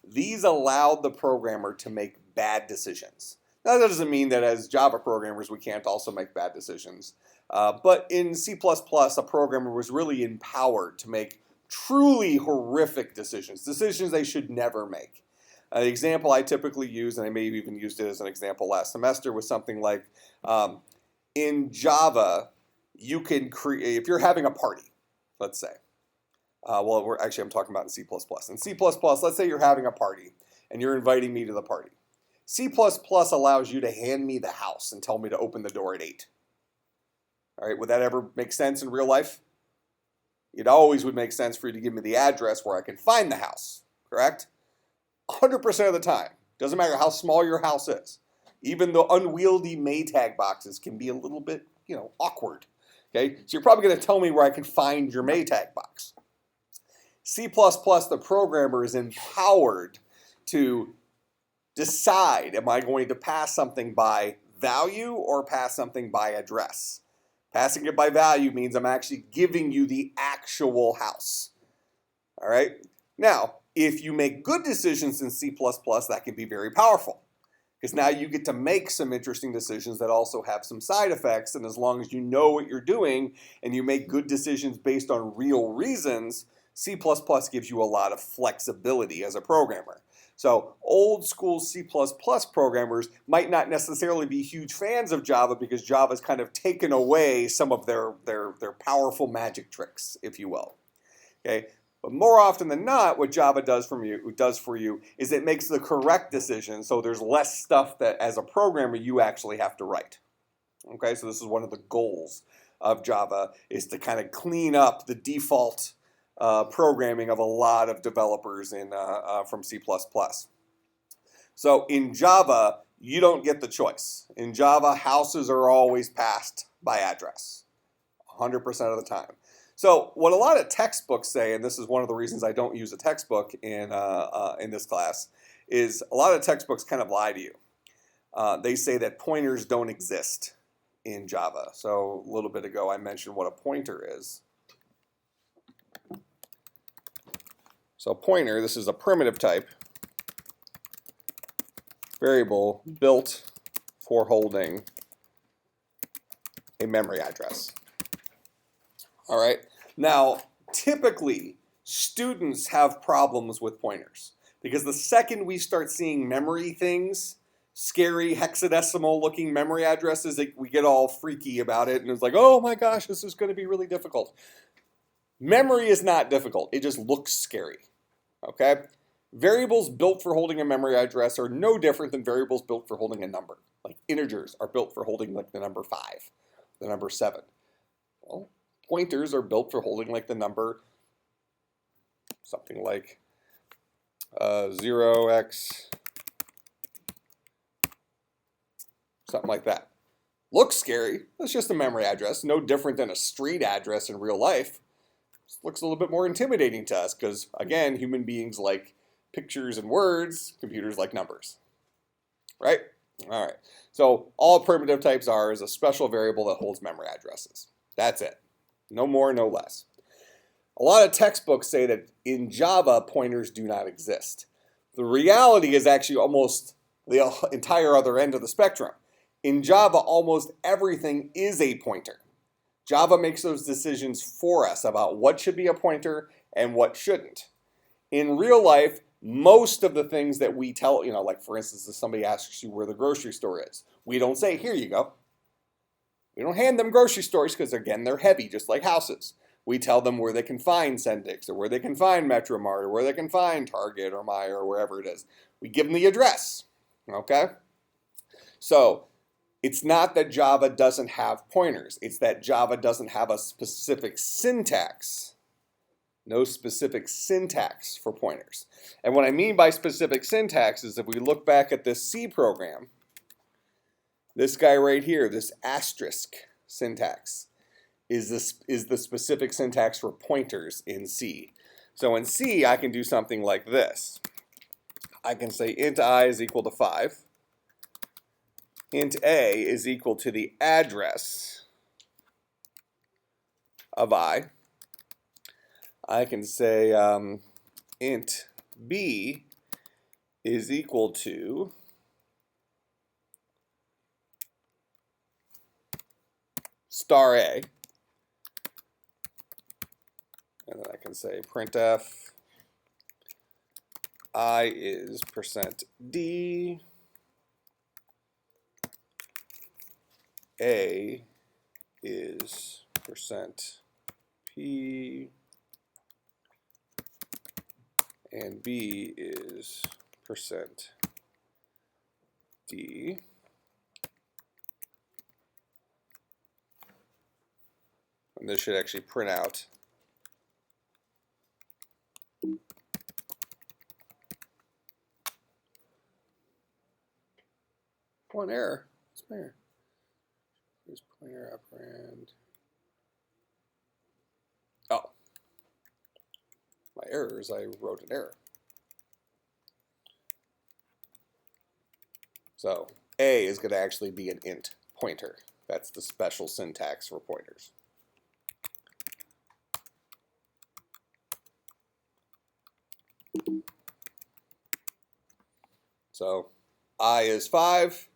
these allowed the programmer to make bad decisions. Now that doesn't mean that as Java programmers we can't also make bad decisions. But in C++, a programmer was really empowered to make truly horrific decisions they should never make. The example I typically use, and I may have even used it as an example last semester, was something like in Java, you can create, if you're having a party, let's say. I'm talking about in C++. In C++, let's say you're having a party and you're inviting me to the party. C++ allows you to hand me the house and tell me to open the door at 8. All right, would that ever make sense in real life? It always would make sense for you to give me the address where I can find the house, correct? 100% of the time. Doesn't matter how small your house is. Even the unwieldy Maytag boxes can be a little bit, awkward. Okay, so you're probably going to tell me where I can find your Maytag box. C++, the programmer is empowered to decide, am I going to pass something by value or pass something by address? Passing it by value means I'm actually giving you the actual house. All right? Now, if you make good decisions in C++, that can be very powerful. Because now you get to make some interesting decisions that also have some side effects. And as long as you know what you're doing and you make good decisions based on real reasons, C++ gives you a lot of flexibility as a programmer. So old school C++ programmers might not necessarily be huge fans of Java because Java's kind of taken away some of their powerful magic tricks, if you will. Okay? But more often than not, what Java does for you is it makes the correct decision, so there's less stuff that as a programmer you actually have to write. Okay, so this is one of the goals of Java, is to kind of clean up the default programming of a lot of developers from C++. So in Java, you don't get the choice. In Java, houses are always passed by address, 100% of the time. So what a lot of textbooks say, and this is one of the reasons I don't use a textbook in this class, is a lot of textbooks kind of lie to you. They say that pointers don't exist in Java. So a little bit ago I mentioned what a pointer is. So a pointer, this is a primitive type variable built for holding a memory address. All right. Now, typically, students have problems with pointers because the second we start seeing memory things, scary hexadecimal-looking memory addresses, we get all freaky about it, and it's like, oh my gosh, this is going to be really difficult. Memory is not difficult. It just looks scary. Okay? Variables built for holding a memory address are no different than variables built for holding a number. Like integers are built for holding like the number 5, the number 7. Well, pointers are built for holding like the number, something like 0x, something like that. Looks scary. That's just a memory address, no different than a street address in real life. Just looks a little bit more intimidating to us because, again, human beings like pictures and words, computers like numbers. Right? All right. So all primitive types are is a special variable that holds memory addresses. That's it. No more, no less. A lot of textbooks say that in Java, pointers do not exist. The reality is actually almost the entire other end of the spectrum. In Java, almost everything is a pointer. Java makes those decisions for us about what should be a pointer and what shouldn't. In real life, most of the things that we tell, like for instance, if somebody asks you where the grocery store is, we don't say, here you go. We don't hand them grocery stores because, again, they're heavy, just like houses. We tell them where they can find Sendix, or where they can find Metromart, or where they can find Target or Meijer, or wherever it is. We give them the address, okay? So it's not that Java doesn't have pointers. It's that Java doesn't have a specific syntax. No specific syntax for pointers. And what I mean by specific syntax is if we look back at this C program, this guy right here, this asterisk syntax, is the specific syntax for pointers in C. So in C, I can do something like this. I can say int I is equal to 5. Int A is equal to the address of I. I can say int B is equal to star A. And then I can say printf I is %D, A is %P, and B is %D. And this should actually print out one error. What's my error? Here's pointer operand. Oh. My error is I wrote an error. So A is going to actually be an int pointer. That's the special syntax for pointers. So I is 5,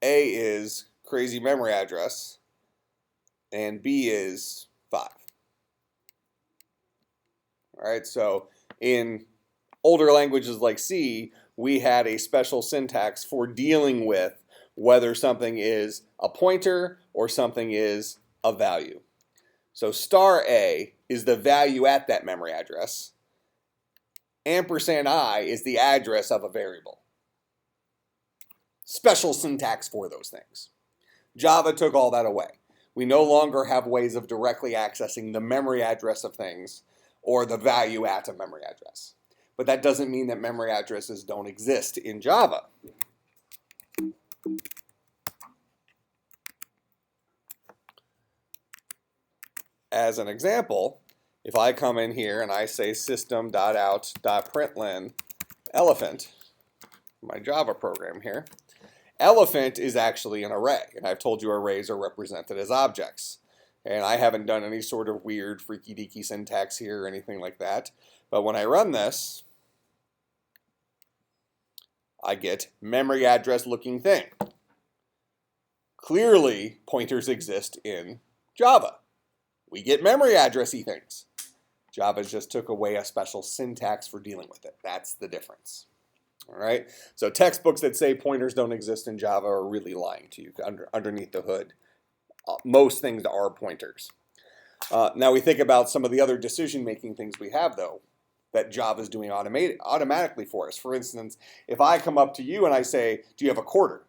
A is crazy memory address, and B is 5. All right, so in older languages like C, we had a special syntax for dealing with whether something is a pointer or something is a value. So star A is the value at that memory address. Ampersand I is the address of a variable. Special syntax for those things. Java took all that away. We no longer have ways of directly accessing the memory address of things or the value at a memory address. But that doesn't mean that memory addresses don't exist in Java. As an example, if I come in here and I say system.out.println elephant, my Java program here, elephant is actually an array, and I've told you arrays are represented as objects. And I haven't done any sort of weird freaky deaky syntax here or anything like that. But when I run this, I get memory address looking thing. Clearly, pointers exist in Java. We get memory addressy things. Java just took away a special syntax for dealing with it. That's the difference. All right. So textbooks that say pointers don't exist in Java are really lying to you underneath the hood. Most things are pointers. Now we think about some of the other decision-making things we have, though, that Java is doing automatically for us. For instance, if I come up to you and I say, do you have a quarter?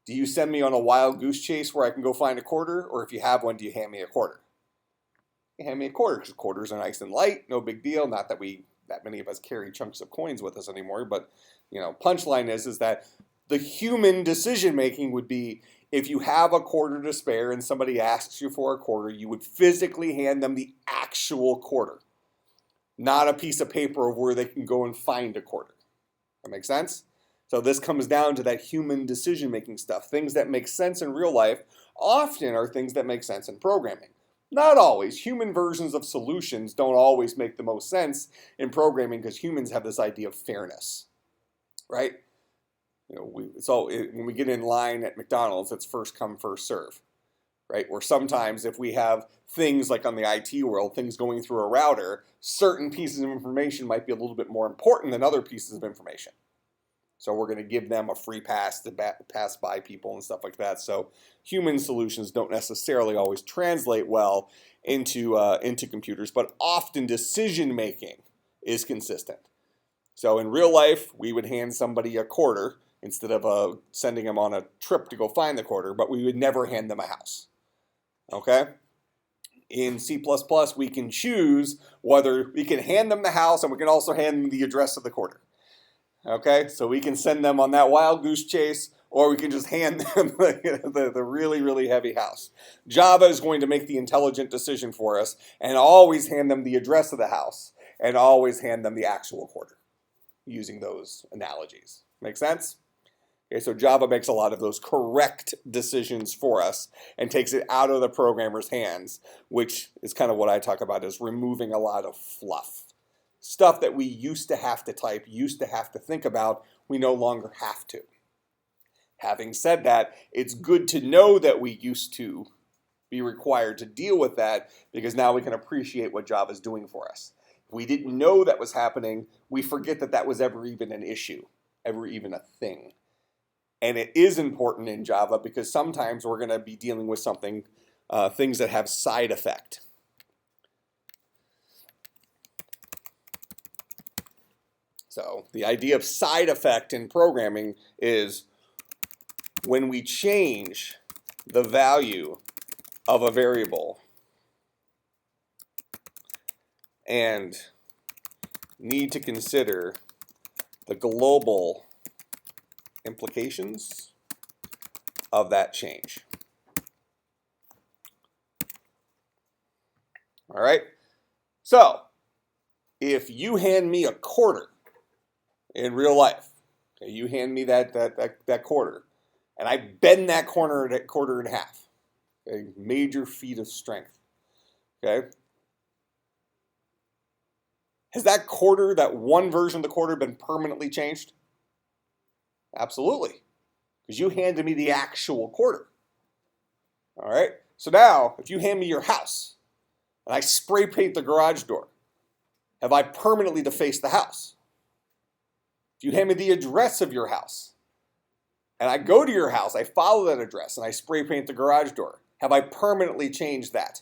Do you send me on a wild goose chase where I can go find a quarter? Or if you have one, do you hand me a quarter? You hand me a quarter because quarters are nice and light, no big deal. Not that that many of us carry chunks of coins with us anymore, but punchline is that the human decision-making would be, if you have a quarter to spare and somebody asks you for a quarter, you would physically hand them the actual quarter, not a piece of paper of where they can go and find a quarter. That makes sense? So this comes down to that human decision-making stuff. Things that make sense in real life often are things that make sense in programming. Not always. Human versions of solutions don't always make the most sense in programming because humans have this idea of fairness, right? When we get in line at McDonald's, it's first come, first serve. right? Or sometimes if we have things like on the IT world, things going through a router, certain pieces of information might be a little bit more important than other pieces of information. So we're going to give them a free pass to pass by people and stuff like that. So human solutions don't necessarily always translate well into computers, but often decision making is consistent. So in real life, we would hand somebody a quarter instead of sending them on a trip to go find the quarter, but we would never hand them a house. Okay? In C++, we can choose whether we can hand them the house and we can also hand them the address of the quarter. Okay, so we can send them on that wild goose chase, or we can just hand them the really, really heavy house. Java is going to make the intelligent decision for us and always hand them the address of the house and always hand them the actual quarter using those analogies. Make sense? Okay, so Java makes a lot of those correct decisions for us and takes it out of the programmer's hands, which is kind of what I talk about as removing a lot of fluff. Stuff that we used to have to type, used to have to think about, we no longer have to. Having said that, it's good to know that we used to be required to deal with that because now we can appreciate what Java is doing for us. If we didn't know that was happening, we forget that that was ever even an issue, ever even a thing. And it is important in Java because sometimes we're going to be dealing with things that have side effect. So the idea of side effect in programming is when we change the value of a variable and need to consider the global implications of that change. All right, so if you hand me a quarter in real life, okay, you hand me that quarter, and I bend that quarter in half, a major feat of strength, okay? Has that quarter, that one version of the quarter, been permanently changed? Absolutely, because you handed me the actual quarter. All right, so now if you hand me your house and I spray paint the garage door, have I permanently defaced the house? If you hand me the address of your house and I go to your house, I follow that address and I spray paint the garage door, have I permanently changed that?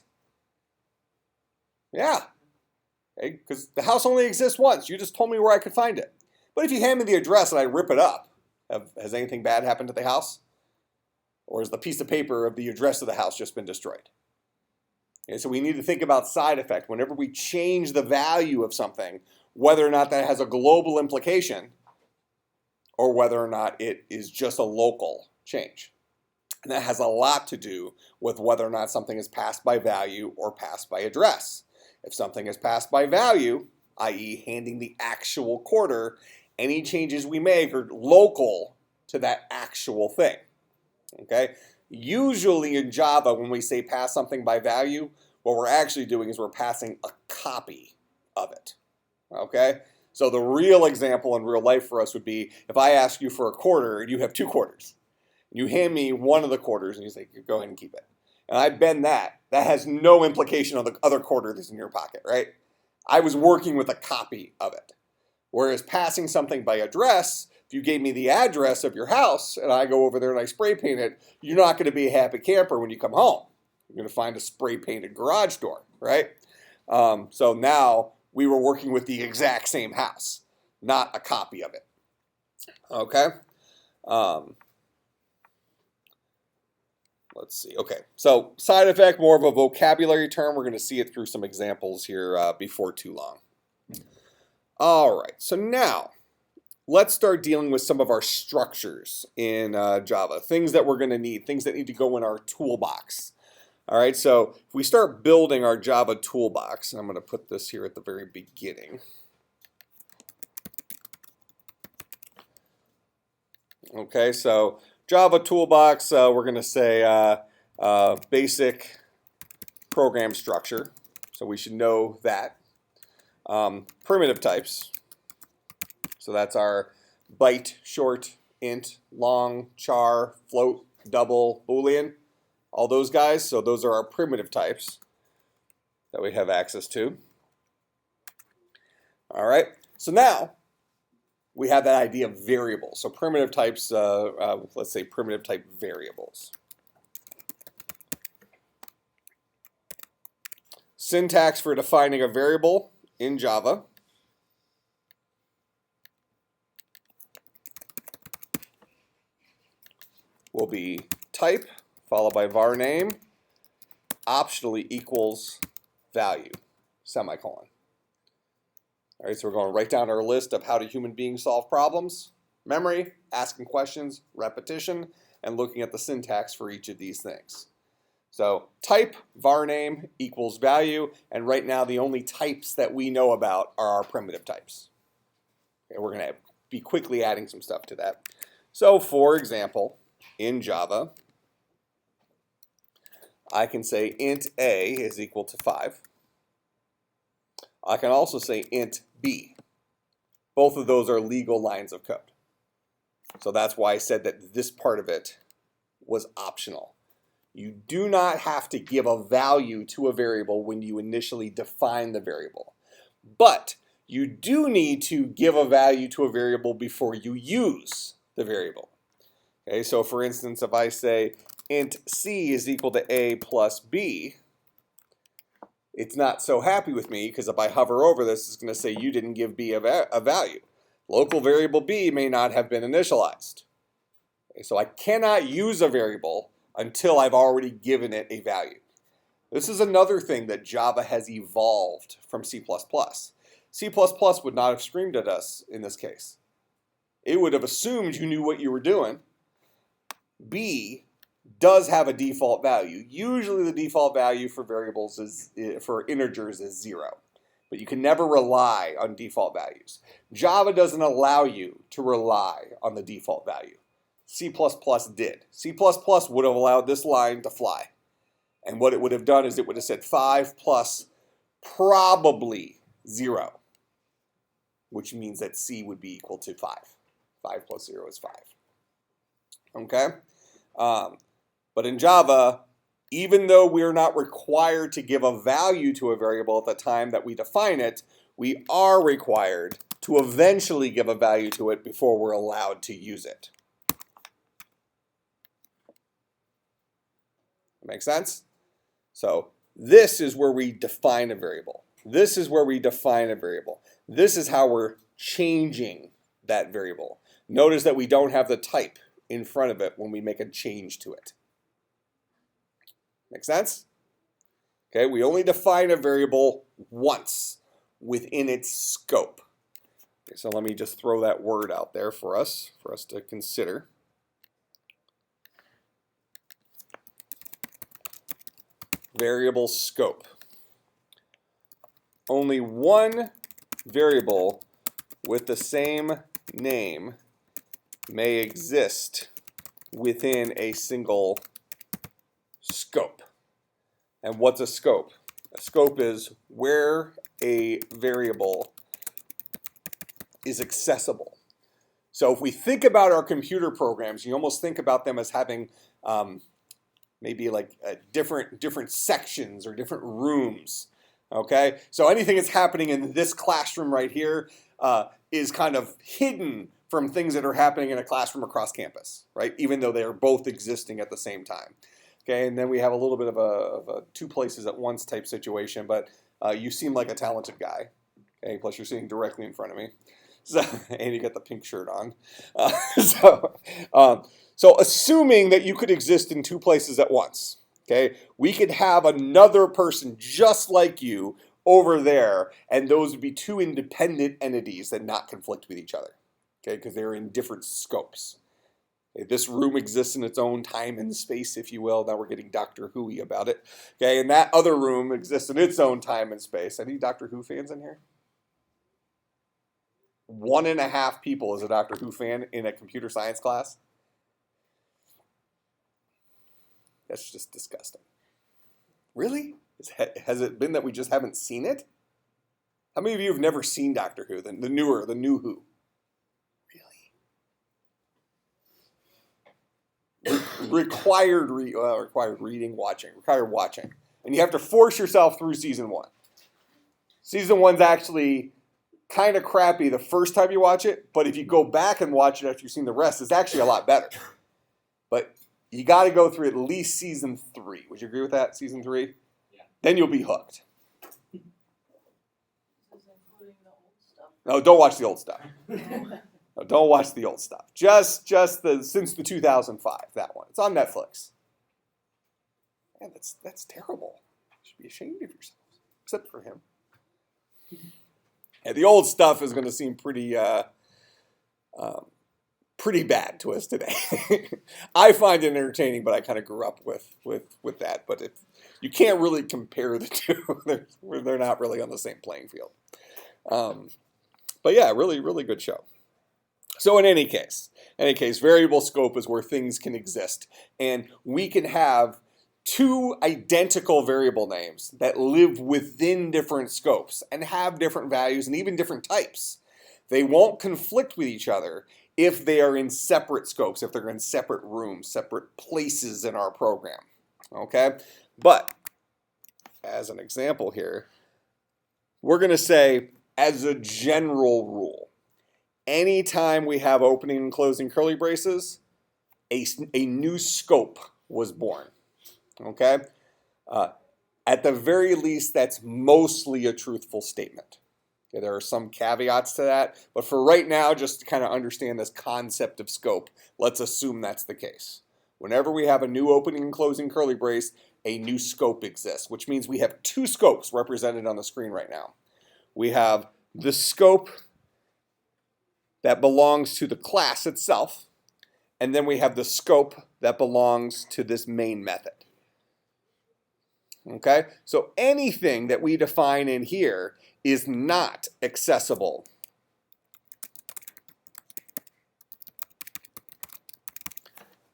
Yeah, because the house only exists once. You just told me where I could find it. But if you hand me the address and I rip it up, has anything bad happened to the house? Or has the piece of paper of the address of the house just been destroyed? Okay, so we need to think about side effect. Whenever we change the value of something, whether or not that has a global implication or whether or not it is just a local change. And that has a lot to do with whether or not something is passed by value or passed by address. If something is passed by value, i.e. handing the actual quarter, any changes we make are local to that actual thing. Okay? Usually in Java, when we say pass something by value, what we're actually doing is we're passing a copy of it. Okay? So the real example in real life for us would be if I ask you for a quarter and you have two quarters. You hand me one of the quarters and you say, go ahead and keep it. And I bend that. That has no implication on the other quarter that's in your pocket, right? I was working with a copy of it. Whereas passing something by address, if you gave me the address of your house and I go over there and I spray paint it, you're not going to be a happy camper when you come home. You're going to find a spray painted garage door, right? So now we were working with the exact same house, not a copy of it. Okay? Let's see. Okay, so side effect, more of a vocabulary term. We're going to see it through some examples here before too long. All right, so now let's start dealing with some of our structures in Java, things that we're going to need, things that need to go in our toolbox. All right, so if we start building our Java toolbox, and I'm going to put this here at the very beginning. Okay, so Java toolbox, we're going to say basic program structure. So we should know that. Primitive types. So that's our byte, short, int, long, char, float, double, boolean. all those guys. So those are our primitive types that we have access to. All right, so now we have that idea of variables. So primitive types, let's say primitive type variables. Syntax for defining a variable in Java. Will be type followed by var name, optionally equals value, semicolon. All right, so we're going right down our list of how do human beings solve problems: memory, asking questions, repetition, and looking at the syntax for each of these things. So type var name equals value, and right now the only types that we know about are our primitive types. Okay, we're going to be quickly adding some stuff to that. So for example, in Java, I can say int a is equal to 5. I can also say int b. Both of those are legal lines of code. So that's why I said that this part of it was optional. You do not have to give a value to a variable when you initially define the variable. But you do need to give a value to a variable before you use the variable. Okay, so for instance, if I say int c is equal to a plus b, it's not so happy with me because if I hover over this, it's going to say you didn't give b a value. Local variable b may not have been initialized. Okay, so I cannot use a variable until I've already given it a value. This is another thing that Java has evolved from C++. C++ would not have screamed at us in this case. It would have assumed you knew what you were doing. B does have a default value. Usually the default value for variables for integers is 0. But you can never rely on default values. Java doesn't allow you to rely on the default value. C++ did. C++ would have allowed this line to fly. And what it would have done is it would have said 5 plus probably 0, which means that C would be equal to 5. 5 plus 0 is 5. Okay? But in Java, even though we're not required to give a value to a variable at the time that we define it, we are required to eventually give a value to it before we're allowed to use it. Make sense? So this is where we define a variable. This is where we define a variable. This is how we're changing that variable. Notice that we don't have the type in front of it when we make a change to it. Make sense? Okay, we only define a variable once within its scope. Okay, so let me just throw that word out there for us to consider. Variable scope. Only one variable with the same name may exist within a single scope. And what's a scope? A scope is where a variable is accessible. So if we think about our computer programs, you almost think about them as having maybe like different sections or different rooms. Okay, so anything that's happening in this classroom right here is kind of hidden from things that are happening in a classroom across campus, right? Even though they are both existing at the same time. Okay, and then we have a little bit of a two places at once type situation, but you seem like a talented guy. Okay, plus you're sitting directly in front of me. So, and you got the pink shirt on. So assuming that you could exist in two places at once, okay, we could have another person just like you over there, and those would be two independent entities that not conflict with each other, okay, because they're in different scopes. Okay, this room exists in its own time and space, if you will. Now we're getting Doctor Who-y about it. Okay, and that other room exists in its own time and space. Any Doctor Who fans in here? 1.5 people is a Doctor Who fan in a computer science class. That's just disgusting. Really? Has it been that we just haven't seen it? How many of you have never seen Doctor Who, the new Who? Really? required watching. And you have to force yourself through season 1. Season 1's actually kind of crappy the first time you watch it, but if you go back and watch it after you've seen the rest, it's actually a lot better. But you got to go through at least season 3. Would you agree with that? Season 3? Yeah. Then you'll be hooked. This is including the old stuff. No, don't watch the old stuff. No, don't watch the old stuff. Just since the 2005, that one. It's on Netflix. Man, that's terrible. You should be ashamed of yourselves, except for him. And the old stuff is going to seem pretty bad to us today. I find it entertaining, but I kind of grew up with that. But you can't really compare the two. They're not really on the same playing field. But yeah, really, really good show. So in any case, variable scope is where things can exist. And we can have 2 identical variable names that live within different scopes and have different values and even different types. They won't conflict with each other if they are in separate scopes, if they're in separate rooms, separate places in our program. Okay? But as an example here, we're going to say, as a general rule, anytime we have opening and closing curly braces, a new scope was born. Okay? At the very least, that's mostly a truthful statement. Okay, there are some caveats to that, but for right now, just to kind of understand this concept of scope, let's assume that's the case. Whenever we have a new opening and closing curly brace, a new scope exists, which means we have 2 scopes represented on the screen right now. We have the scope that belongs to the class itself, and then we have the scope that belongs to this main method. Okay, so anything that we define in here is not accessible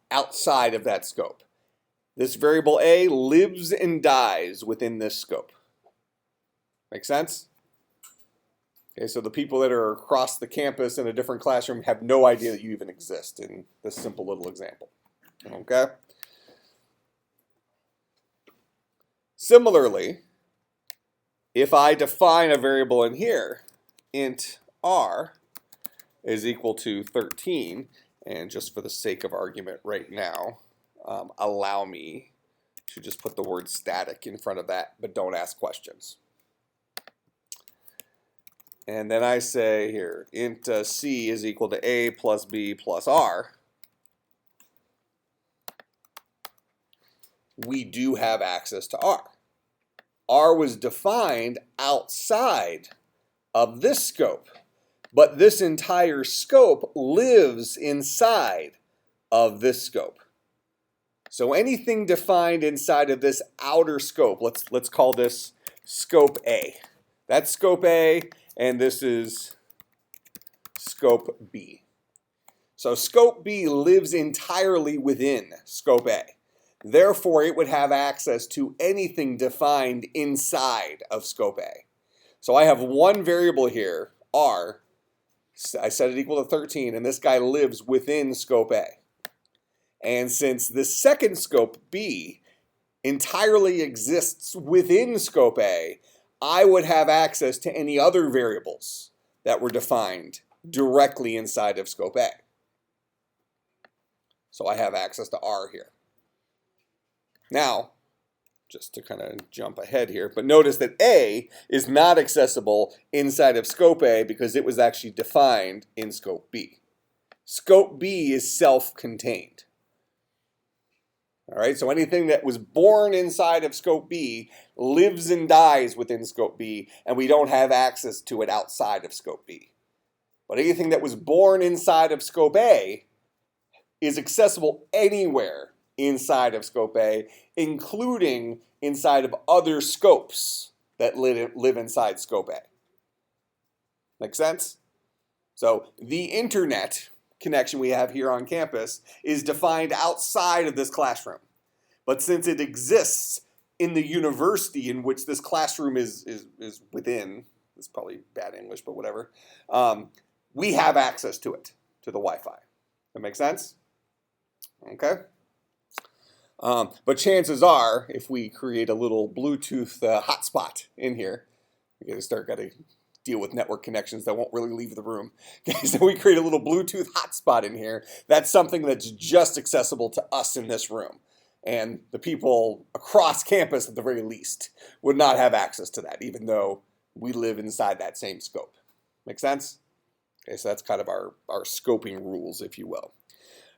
outside of that scope. This variable A lives and dies within this scope. Make sense? Okay, so the people that are across the campus in a different classroom have no idea that you even exist in this simple little example. Okay? Similarly, if I define a variable in here, int r is equal to 13, and just for the sake of argument right now, allow me to just put the word static in front of that, but don't ask questions. And then I say here, int c is equal to a plus b plus r. We do have access to r. R was defined outside of this scope, but this entire scope lives inside of this scope. So anything defined inside of this outer scope, let's call this scope A. That's scope A, and this is scope B. So scope B lives entirely within scope A. Therefore, it would have access to anything defined inside of scope A. So I have one variable here, r. I set it equal to 13, and this guy lives within scope A. And since the second scope, B, entirely exists within scope A, I would have access to any other variables that were defined directly inside of scope A. So I have access to R here. Now, just to kind of jump ahead here, but notice that A is not accessible inside of scope A because it was actually defined in scope B. Scope B is self-contained. All right, so anything that was born inside of scope B lives and dies within scope B, and we don't have access to it outside of scope B. But anything that was born inside of scope A is accessible anywhere inside of scope A, including inside of other scopes that live inside scope A. Make sense? So the internet connection we have here on campus is defined outside of this classroom. But since it exists in the university in which this classroom is within, it's probably bad English, but whatever, we have access to it, to the Wi-Fi. That make sense? Okay? But chances are, if we create a little Bluetooth hotspot in here, we're going to got to deal with network connections that won't really leave the room. Okay, so we create a little Bluetooth hotspot in here. That's something that's just accessible to us in this room. And the people across campus, at the very least, would not have access to that, even though we live inside that same scope. Make sense? Okay, so that's kind of our scoping rules, if you will.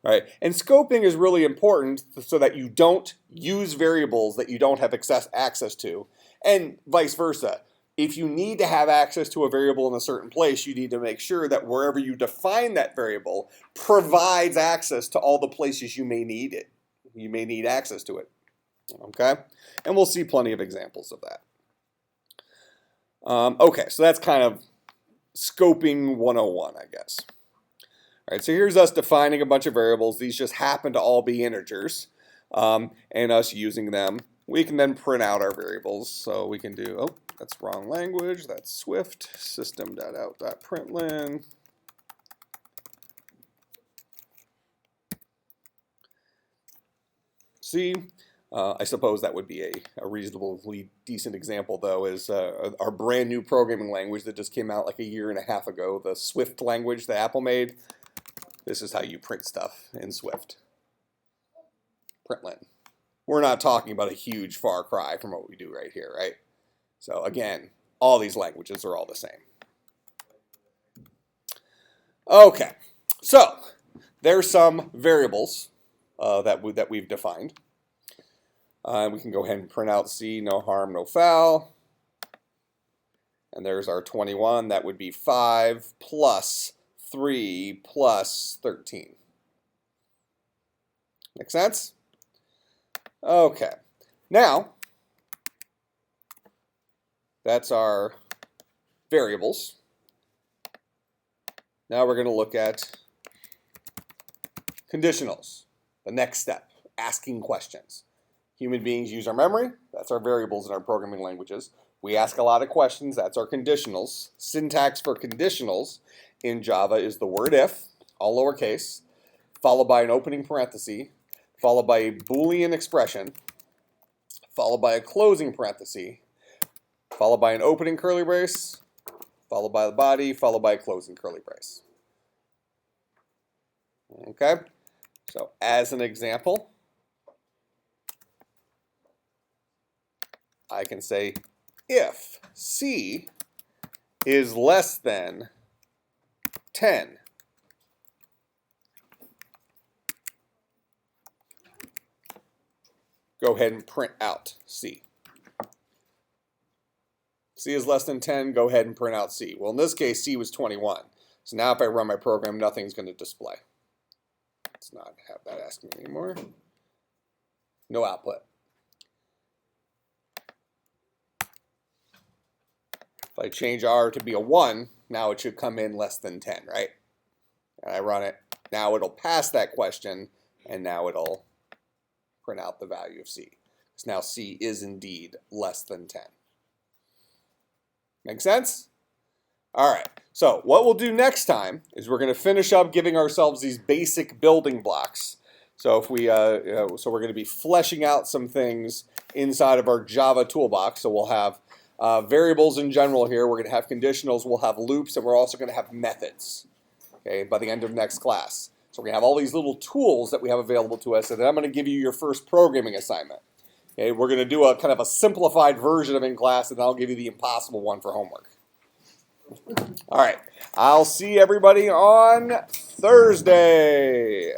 All right, and scoping is really important so that you don't use variables that you don't have access to, and vice versa. If you need to have access to a variable in a certain place, you need to make sure that wherever you define that variable provides access to all the places you may need it. You may need access to it. Okay, and we'll see plenty of examples of that. Okay, so that's kind of scoping 101, I guess. All right, so here's us defining a bunch of variables. These just happen to all be integers, and us using them. We can then print out our variables. So we can do, oh, that's wrong language. That's Swift, system.out.println. C. I suppose that would be a reasonably decent example, though, is our brand new programming language that just came out like a year and a half ago, the Swift language that Apple made. This is how you print stuff in Swift. Println. We're not talking about a huge far cry from what we do right here, right? So again, all these languages are all the same. Okay, so there's some variables that we've defined. We can go ahead and print out C, no harm, no foul. And there's our 21. That would be 5 plus 3 plus 13. Make sense? Okay. Now, that's our variables. Now we're going to look at conditionals, the next step, asking questions. Human beings use our memory. That's our variables in our programming languages. We ask a lot of questions. That's our conditionals. Syntax for conditionals in Java is the word if, all lowercase, followed by an opening parenthesis, followed by a Boolean expression, followed by a closing parenthesis, followed by an opening curly brace, followed by the body, followed by a closing curly brace. Okay, so as an example, I can say if C is less than 10, go ahead and print out C. C is less than 10, go ahead and print out C. Well, in this case, C was 21. So now if I run my program, nothing's going to display. Let's not have that ask me anymore. No output. If I change R to be a 1, now it should come in less than 10, right? And I run it. Now it'll pass that question, and now it'll print out the value of C. So now C is indeed less than 10. Make sense? All right, so what we'll do next time is we're going to finish up giving ourselves these basic building blocks. So if we, so we're going to be fleshing out some things inside of our Java toolbox. So we'll have variables in general here. We're going to have conditionals. We'll have loops, and we're also going to have methods. Okay, by the end of next class. So we're going to have all these little tools that we have available to us, and then I'm going to give you your first programming assignment. Okay, we're going to do a kind of a simplified version of it in class, and I'll give you the impossible one for homework. All right, I'll see everybody on Thursday.